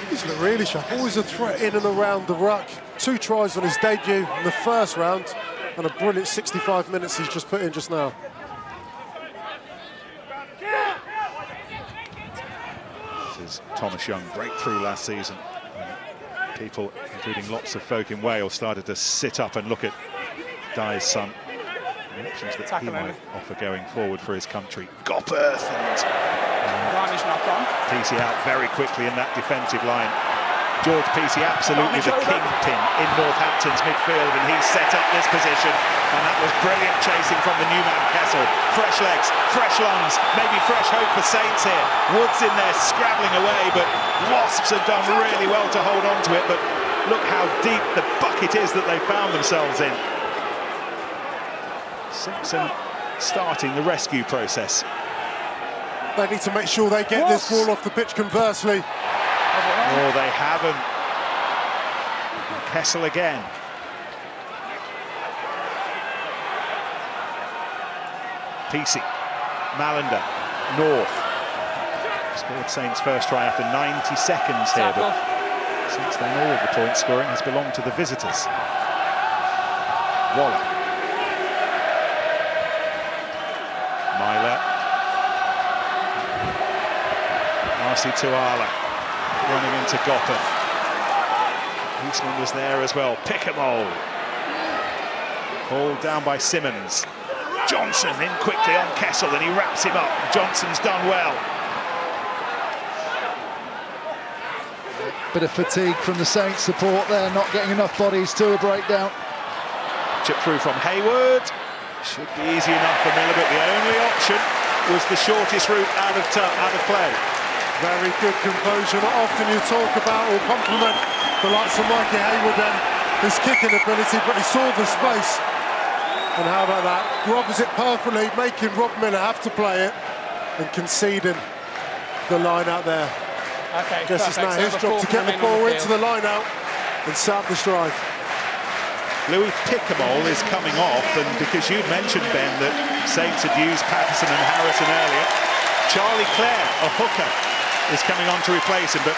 He's looked really sharp. Always a threat in and around the ruck. 2 tries on his debut in the first round, and a brilliant 65 minutes he's just put in just now. This is Thomas Young, breakthrough last season. People, including lots of folk in Wales, started to sit up and look at Dye's son. The options that he might offer going forward for his country. Gopperth and Peacey out very quickly in that defensive line. George Peacey, absolutely the kingpin in Northampton's midfield, and he's set up this position, and that was brilliant chasing from the new man Kessel. Fresh legs, fresh lungs, maybe fresh hope for Saints here. Woods in there scrabbling away, but Wasps have done really well to hold on to it, but look how deep the bucket is that they found themselves in. Simpson starting the rescue process. They need to make sure they get this ball off the pitch conversely. Oh, they haven't. Kessel again. Peacey, Malander, North. Scored Saints' first try after 90 seconds here, but since then all of the point scoring has belonged to the visitors. Waller. Myler. Marcy Tuala running into Gopperth. Eastman was there as well. Pickemole. Hauled down by Simmons. Johnson in quickly on Kessel, and he wraps him up. Johnson's done well. Bit of fatigue from the Saints support there, not getting enough bodies to a breakdown. Chip through from Hayward. Should be easy enough for Miller, but the only option was the shortest route out of play. Very good composure. Not often you talk about or compliment the likes of Mikey Hayward and his kicking ability, but he saw the space. And how about that? Grobs it perfectly, making Rob Miller have to play it and conceding the line out there. Okay, guess it's now his job to get the ball into the line out and set up the stride. Louis Pickemole is coming off, and because you'd mentioned, Ben, that Saints had used Patterson and Harrison earlier, Charlie Clare, a hooker, is coming on to replace him, but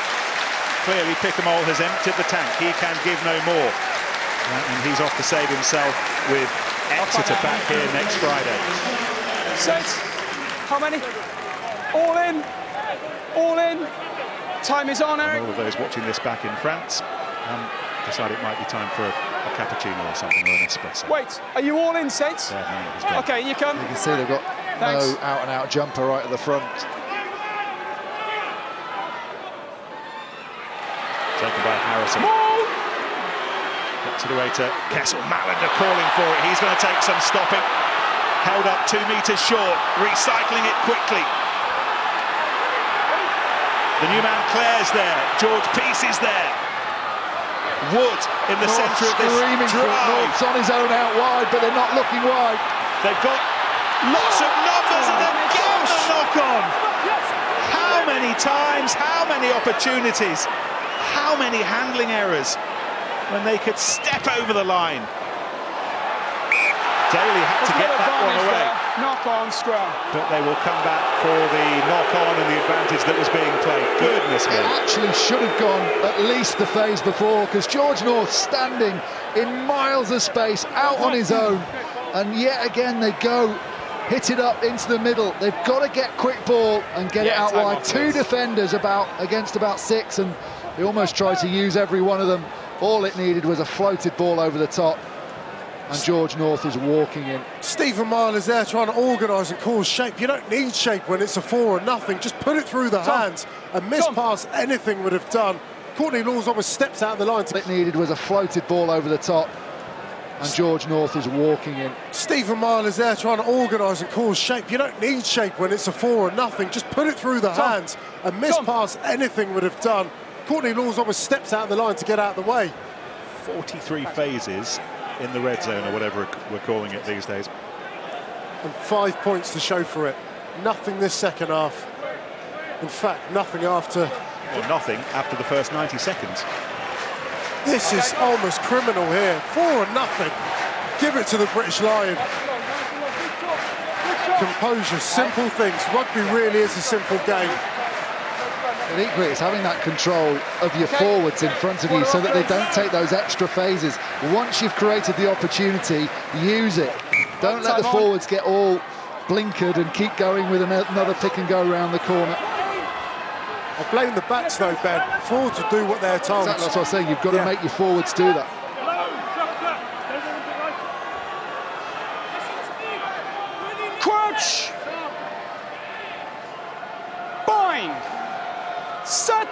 clearly Pickemole has emptied the tank. He can give no more. And he's off to save himself with Exeter back here next Friday. Saints, how many? All in. All in. Time is on, Eric. And all of those watching this back in France decide it might be time for a cappuccino or something, or an espresso. Wait, are you all in, Saints? Yeah, okay, you come. You can see they've got no out-and-out jumper right at the front. Taken by Harrison. Gets it away to Kessel. Malander calling for it. He's going to take some stopping. Held up 2 metres short. Recycling it quickly. The new man Clare's there. George Peacey's there. Wood in the centre of this drive. North's on his own out wide, but they're not looking wide. They've got lots of knockers and they've given the knock on. How many times, how many opportunities, how many handling errors when they could step over the line. Daly had to get that one away. Knock on scrum. But they will come back for the knock on and the advantage that was being played. Goodness me. It actually should have gone at least the phase before, because George North standing in miles of space out on his own, and yet again they go hit it up into the middle. They've got to get quick ball and get it out wide. 2 defenders against about 6, and He almost tried to use every one of them. All it needed was a floated ball over the top, and George North was walking in. Stephen Myler's there trying to organise and cause shape. You don't need shape when it's a 4-0. Just put it through the hands. A miss pass, anything would have done. Courtney Lawes almost stepped out of the line. All it needed was a floated ball over the top, and George North was walking in. Stephen Myler's there trying to organise and cause shape. You don't need shape when it's a 4-0. Just put it through the hands. A miss pass, anything would have done. Courtney Lawes almost stepped out of the line to get out of the way. 43 phases in the red zone, or whatever we're calling it these days. And 5 points to show for it. Nothing this second half. In fact, nothing after... Well, nothing after the first 90 seconds. This is almost criminal here. 4-0. Give it to the British Lion. Composure, simple things. Rugby really is a simple game. And equally, it's having that control of your forwards in front of you so that they don't take those extra phases. Once you've created the opportunity, use it. Don't let the forwards get all blinkered and keep going with another pick and go around the corner. I blame the backs though, Ben. Forwards will do what they're told. Exactly, that's what I'm saying. You've got to make your forwards do that. Crouch! Bind! Set!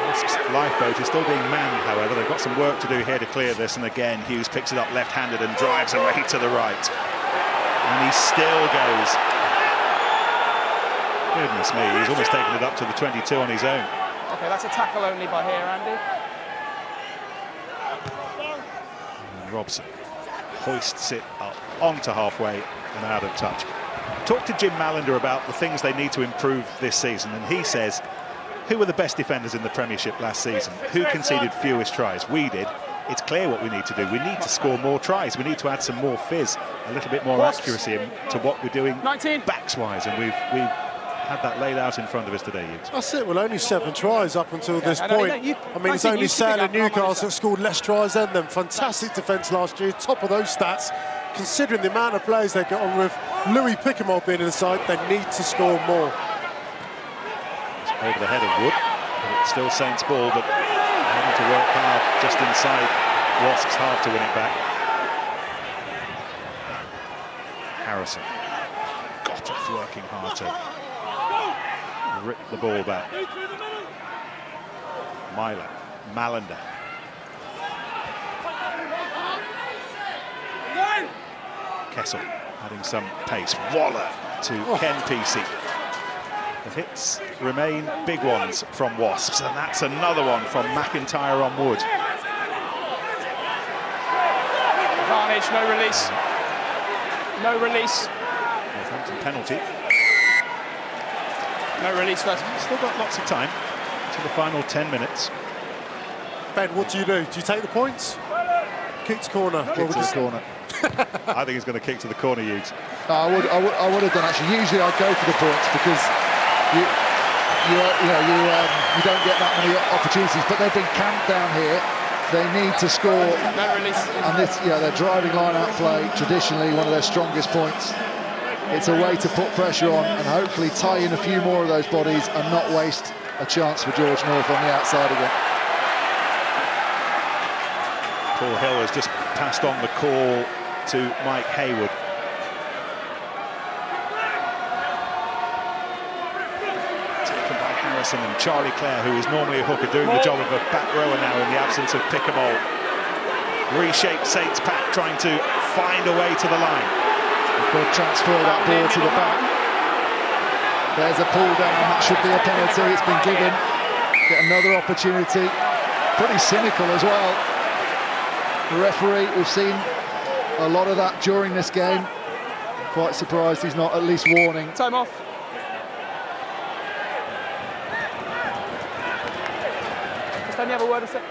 Wasps' lifeboat is still being manned, however. They've got some work to do here to clear this, and again Hughes picks it up left-handed and drives away to the right. And he still goes. Goodness me, he's almost taken it up to the 22 on his own. Okay, that's a tackle only by here, Andy. And Robson hoists it up onto halfway and out of touch. Talk to Jim Mallender about the things they need to improve this season, and he says, who were the best defenders in the Premiership last season? Who conceded fewest tries? We did. It's clear what we need to do. We need to score more tries. We need to add some more fizz, a little bit more accuracy to what we're doing backs-wise, and we've had that laid out in front of us today, Hughes. That's it. Well, only 7 tries up until this point. I mean, it's only Sale and Newcastle that scored less tries than them. Fantastic defence last year, top of those stats. Considering the amount of players they got on with Louis Picamol being inside, they need to score more. It's over the head of Wood, but it's still Saints' ball, but having to work hard just inside Wasps' half to win it back. Harrison got it, working hard to rip the ball back. Myler, Mallender. Kessel adding some pace. Waller to Ken Pesey. The hits remain big ones from Wasps, and that's another one from McIntyre on Wood. Advantage, no release. No release. Northampton penalty. No release first. Still got lots of time to the final 10 minutes. Ben, what do? Do you take the points? Kick to corner. Kick to the corner. I think he's going to kick to the corner, Hughes. I would have done actually. Usually I'd go for the points because you don't get that many opportunities, but they've been camped down here. They need to score. No release. And this, their driving line-out play, traditionally one of their strongest points. It's a way to put pressure on and hopefully tie in a few more of those bodies and not waste a chance for George North on the outside again. Paul Hill has just passed on the call to Mike Hayward. Taken by Harrison and Charlie Clare, who is normally a hooker, doing the job of a back rower now in the absence of Picamol. Reshaped Saints pack, trying to find a way to the line. Could transfer that ball to the back. There's a pull down, that should be a penalty. It's been given. Get another opportunity. Pretty cynical as well. The referee, we've seen a lot of that during this game. Quite surprised he's not at least warning. Time off. Just only have a word of it.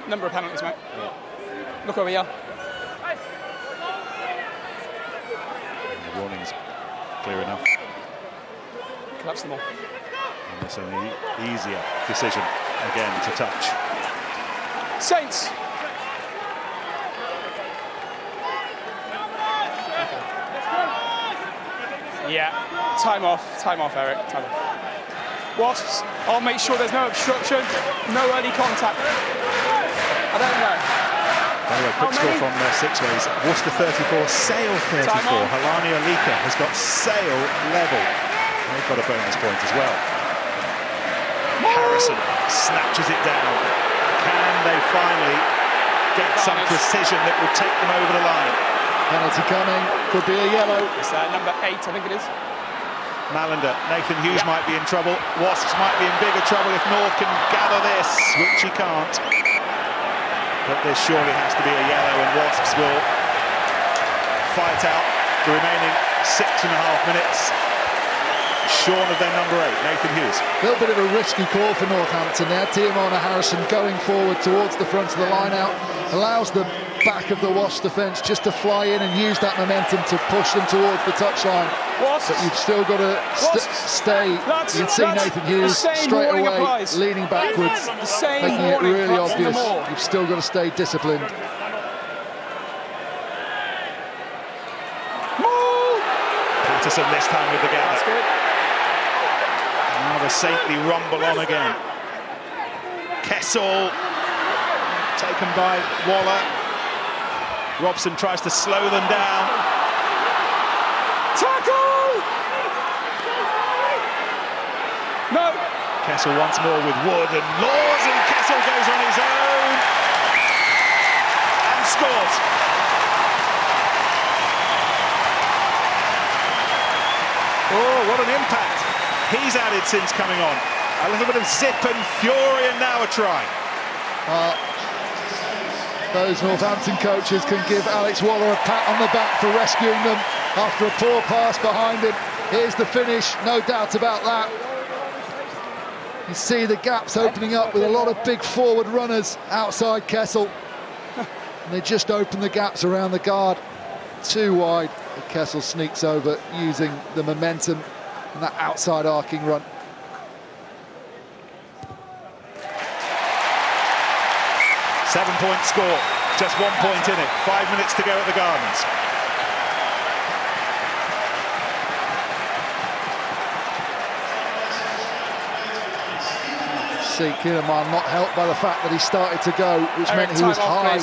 Number of penalties, mate. Yeah. Look where we are. The warning's clear enough. Collapse them all. And it's an easier decision again to touch. Saints. Yeah, time off, Eric, time off. Wasps, I'll make sure there's no obstruction, no early contact. I don't know. Anyway, quick score from Six Ways. Worcester 34, Sale 34. Halani Alika has got Sale level. They've got a bonus point as well. Harrison snatches it down. Can they finally get some precision that will take them over the line? Penalty coming, could be a yellow. It's number 8, I think it is. Malander, Nathan Hughes might be in trouble. Wasps might be in bigger trouble if North can gather this, which he can't. But this surely has to be a yellow, and Wasps will fight out the remaining 6.5 minutes. Shorn of their number 8, Nathan Hughes. A little bit of a risky call for Northampton there. Tiamona Harrison going forward towards the front of the line out allows the back of the Wasps defence just to fly in and use that momentum to push them towards the touchline. But you've still got to stay. You can see Nathan Hughes straight away leaning backwards, making it really obvious. You've still got to stay disciplined. Patterson this time with the gather. Now the saintly rumble on again. Kessel taken by Waller. Robson tries to slow them down. Tackle! No. Kessel once more with Wood and Laws, and Kessel goes on his own and scores. Oh, what an impact he's added since coming on. A little bit of zip and fury, and now a try. Those Northampton coaches can give Alex Waller a pat on the back for rescuing them after a poor pass behind him. Here's the finish, no doubt about that. You see the gaps opening up with a lot of big forward runners outside Kessel. And they just open the gaps around the guard. Too wide. Kessel sneaks over using the momentum and that outside arcing run. Seven-point score, just 1 point in it. 5 minutes to go at the Gardens. See Kierman not helped by the fact that he started to go, which meant he was high.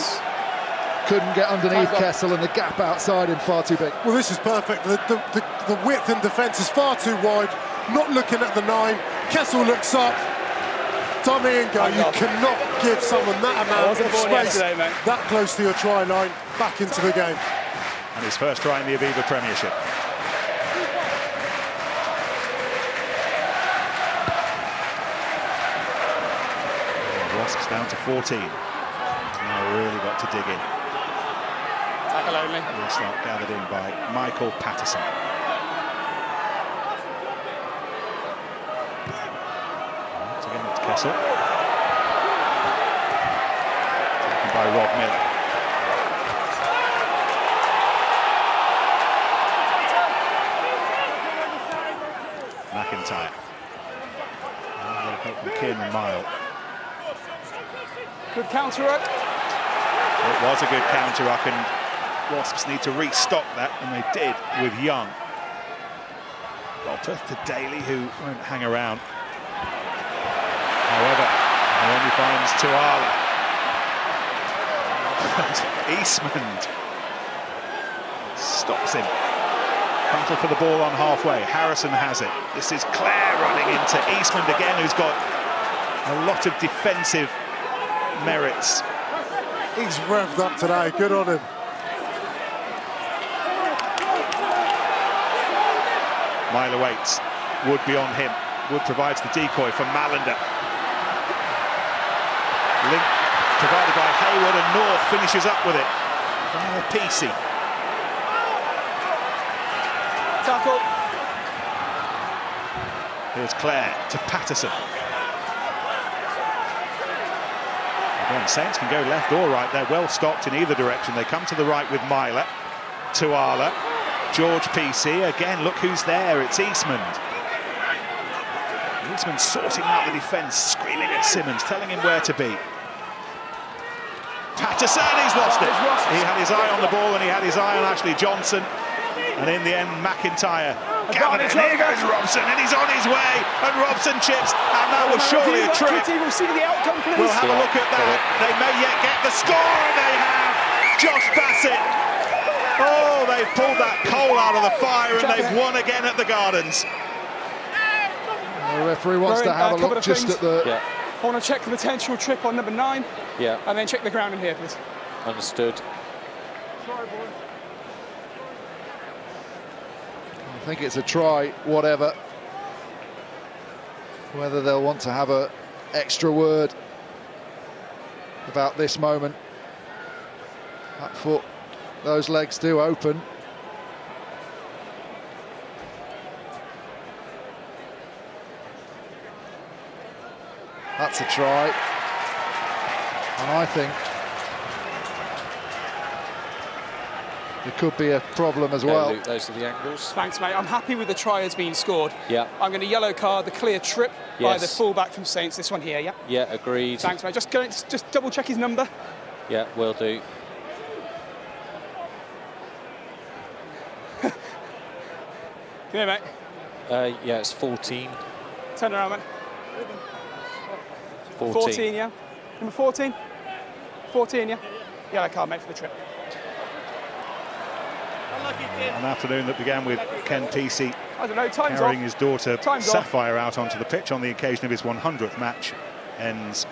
Couldn't get underneath Kessel, and the gap outside him far too big. Well, this is perfect. The width in defence is far too wide. Not looking at the 9. Kessel looks up. Dummy and go. You cannot give someone that amount of space that close to your try line back into the game. And his first try in the Aviva Premiership. Wasps down to 14. Now really got to dig in. Tackle only. We'll start gathered in by Michael Patterson. Again, it's Kessel. Taken by Rob Miller. McIntyre. And help from Kiernan Mile. Good counter-ruck. It was a good counter-ruck, and Wasps need to restock that, and they did with Young. Gopperth to Daly, who won't hang around. However, he only finds Tuala. Eastman stops him. Battle for the ball on halfway. Harrison has it. This is Clare running into Eastman again, who's got a lot of defensive merits. He's revved up today. Good on him. Myler waits. Wood be on him. Wood provides the decoy for Malander. Link provided by Hayward, and North finishes up with it. Via PC. Tackle. Here's Clare to Patterson. Again, Saints can go left or right. They're well stocked in either direction. They come to the right with Myler. Tuala. George PC. Again, look who's there. It's Eastman. Eastman sorting out the defence, screaming at Simmons, telling him where to be. Patterson, he's lost it. He had his eye on the ball, and he had his eye on Ashley Johnson. And in the end, McIntyre Gavin, and here goes Robson, and he's on his way, and Robson chips, and that was surely a trip. We'll see the outcome, please. We'll have a look at that. They may yet get the score, and they have. Josh Bassett. Oh, they've pulled that coal out of the fire, and they've won again at the Gardens. The referee wants to have a look just at the... I want to check the potential trip on number 9. Yeah. And then check the ground in here, please. Understood. I think it's a try, whatever. Whether they'll want to have an extra word about this moment. That foot, those legs do open. That's a try. And I think there could be a problem as well. Luke, those are the angles. Thanks, mate. I'm happy with the try that's been scored. Yeah. I'm going to yellow card the clear trip by the fullback from Saints. This one here, yeah? Yeah, agreed. Thanks, mate. Just double check his number. Yeah, will do. Here, mate. Yeah, it's 14. Turn around, mate. 14. 14, yeah. Number 14? 14, yeah. Yellow card, mate, for the trip. An afternoon that began with Ken Teesey I don't know, time's carrying off. his daughter Time's Sapphire out onto the pitch on the occasion of his 100th match. Ends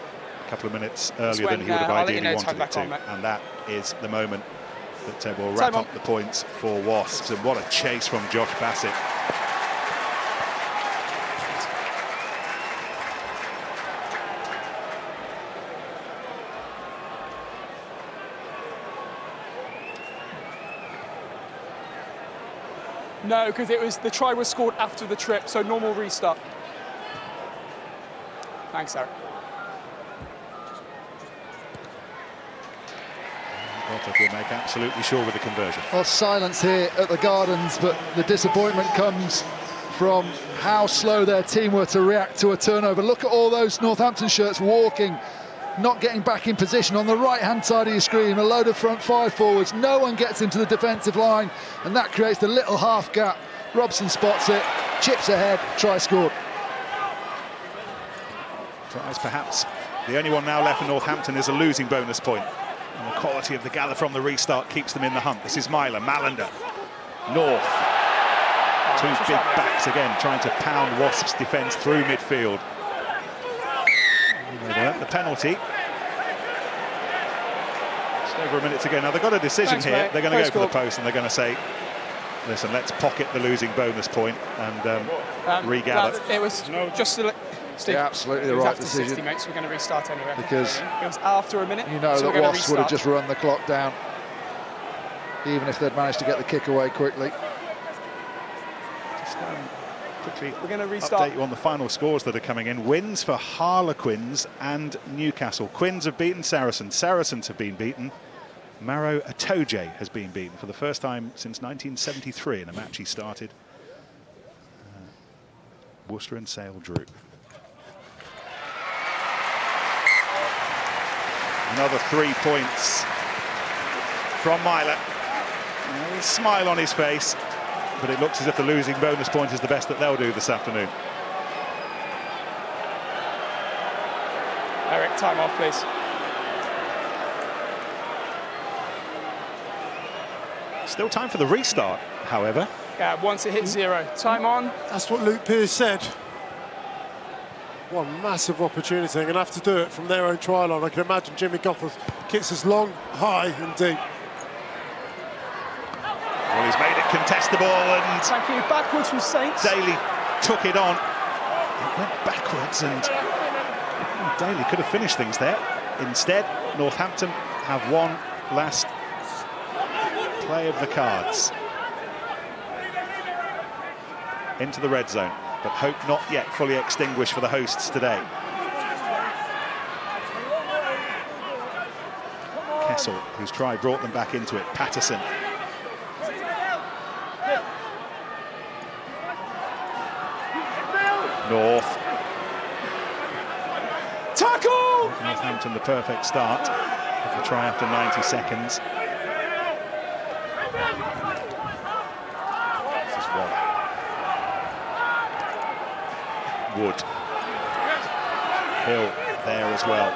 a couple of minutes earlier than he would have ideally wanted it to. And that is the moment that will wrap up the points for Wasps. And what a chase from Josh Bassett. No, because the try was scored after the trip, so normal restart. Thanks, Eric. Gottlieb will make absolutely sure with the conversion. Well, silence here at the Gardens, but the disappointment comes from how slow their team were to react to a turnover. Look at all those Northampton shirts walking, not getting back in position. On the right-hand side of your screen, a load of front 5 forwards. No one gets into the defensive line, and that creates the little half gap. Robson spots it, chips ahead, try scored. Tries perhaps the only one now left for Northampton is a losing bonus point. And the quality of the gather from the restart keeps them in the hunt. This is Myler, Malander, North. Two big backs again, trying to pound Wasps' defence through midfield. The penalty. Just over a minute to go. Now they've got a decision here. Mate. They're going to go for the post and they're going to say, listen, let's pocket the losing bonus point and regather. It was just Steve, yeah, absolutely the right decision. 60, mate, so we're going to restart anyway. Because it was after a minute. You know that Wasps would have just run the clock down, even if they'd managed to get the kick away quickly. Just quickly we're going to restart. Update you on the final scores that are coming in. Wins for Harlequins and Newcastle. Quins have beaten Saracens. Saracens have been beaten. Maro Atoje has been beaten for the first time since 1973 in a match he started. Worcester and Sale drew. Another 3 points from Myler. A smile on his face, but it looks as if the losing bonus point is the best that they'll do this afternoon. Eric, time off, please. Still time for the restart, however. Yeah, once it hits 0. Time on. That's what Luke Pearce said. One massive opportunity. They're going to have to do it from their own try line. I can imagine Jimmy Goffers kicks us long, high and deep. Well, he's made it contestable and... Thank you. Backwards from Saints. Daly took it on. It went backwards and Daly could have finished things there. Instead, Northampton have one last play of the cards. Into the red zone, but hope not yet fully extinguished for the hosts today. Kessel, whose try brought them back into it. Patterson. North. Tackle! Northampton the perfect start of the try after 90 seconds. This is Waller. Wood. Hill there as well.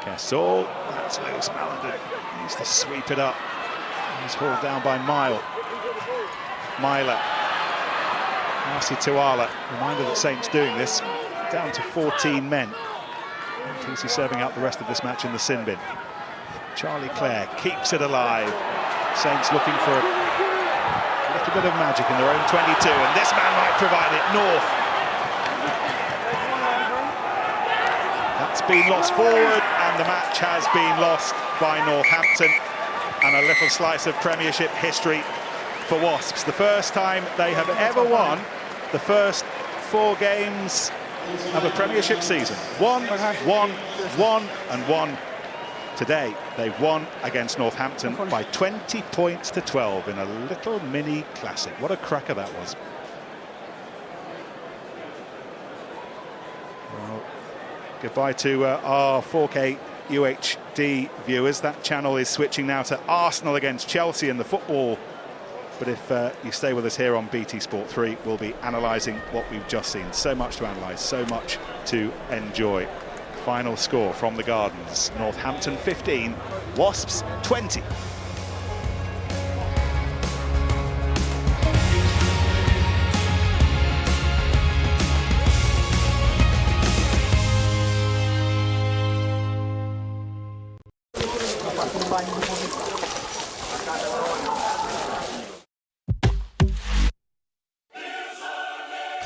Kessel, that's loose. Malander needs to sweep it up. He's hauled down by Myler. Marcy Tuala, reminder that Saints doing this, down to 14 men. TC serving out the rest of this match in the sin bin. Charlie Clare keeps it alive. Saints looking for a little bit of magic in their own 22, and this man might provide it. North. That's been lost forward, and the match has been lost by Northampton. And a little slice of Premiership history for Wasps. The first time they have ever won the first 4 games of a Premiership season. 1, 1, 1 and 1. Today they've won against Northampton by 20 points to 12 in a little mini classic. What a cracker that was. Well, goodbye to our 4K UHD viewers. That channel is switching now to Arsenal against Chelsea in the football. But if you stay with us here on BT Sport 3, we'll be analysing what we've just seen. So much to analyse, so much to enjoy. Final score from the Gardens: Northampton 15, Wasps 20.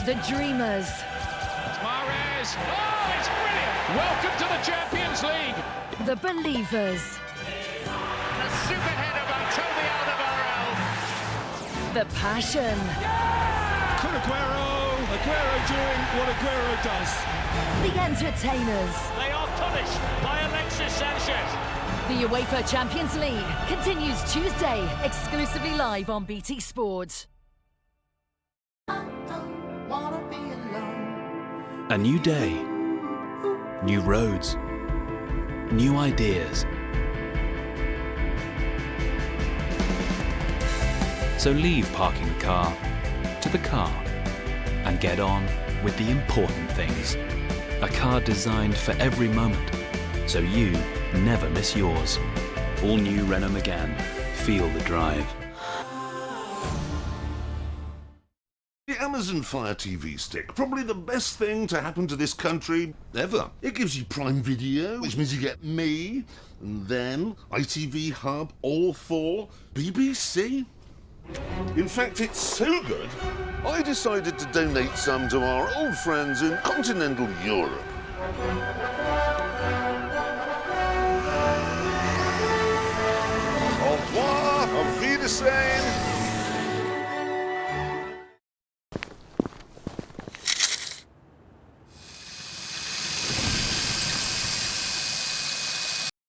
The Dreamers. Mahrez. Oh, it's brilliant. Welcome to the Champions League. The Believers. A super header by Toby Alderweireld. The Passion. Could Aguero doing what Aguero does. The Entertainers. They are punished by Alexis Sanchez. The UEFA Champions League continues Tuesday, exclusively live on BT Sport. A new day, new roads, new ideas. So leave parking the car to the car and get on with the important things. A car designed for every moment, so you never miss yours. All new Renault Megane. Feel the drive. The Amazon Fire TV Stick, probably the best thing to happen to this country ever. It gives you Prime Video, which means you get me, and then ITV Hub, All 4, BBC. In fact, it's so good, I decided to donate some to our old friends in continental Europe. Au revoir, auf Wiedersehen.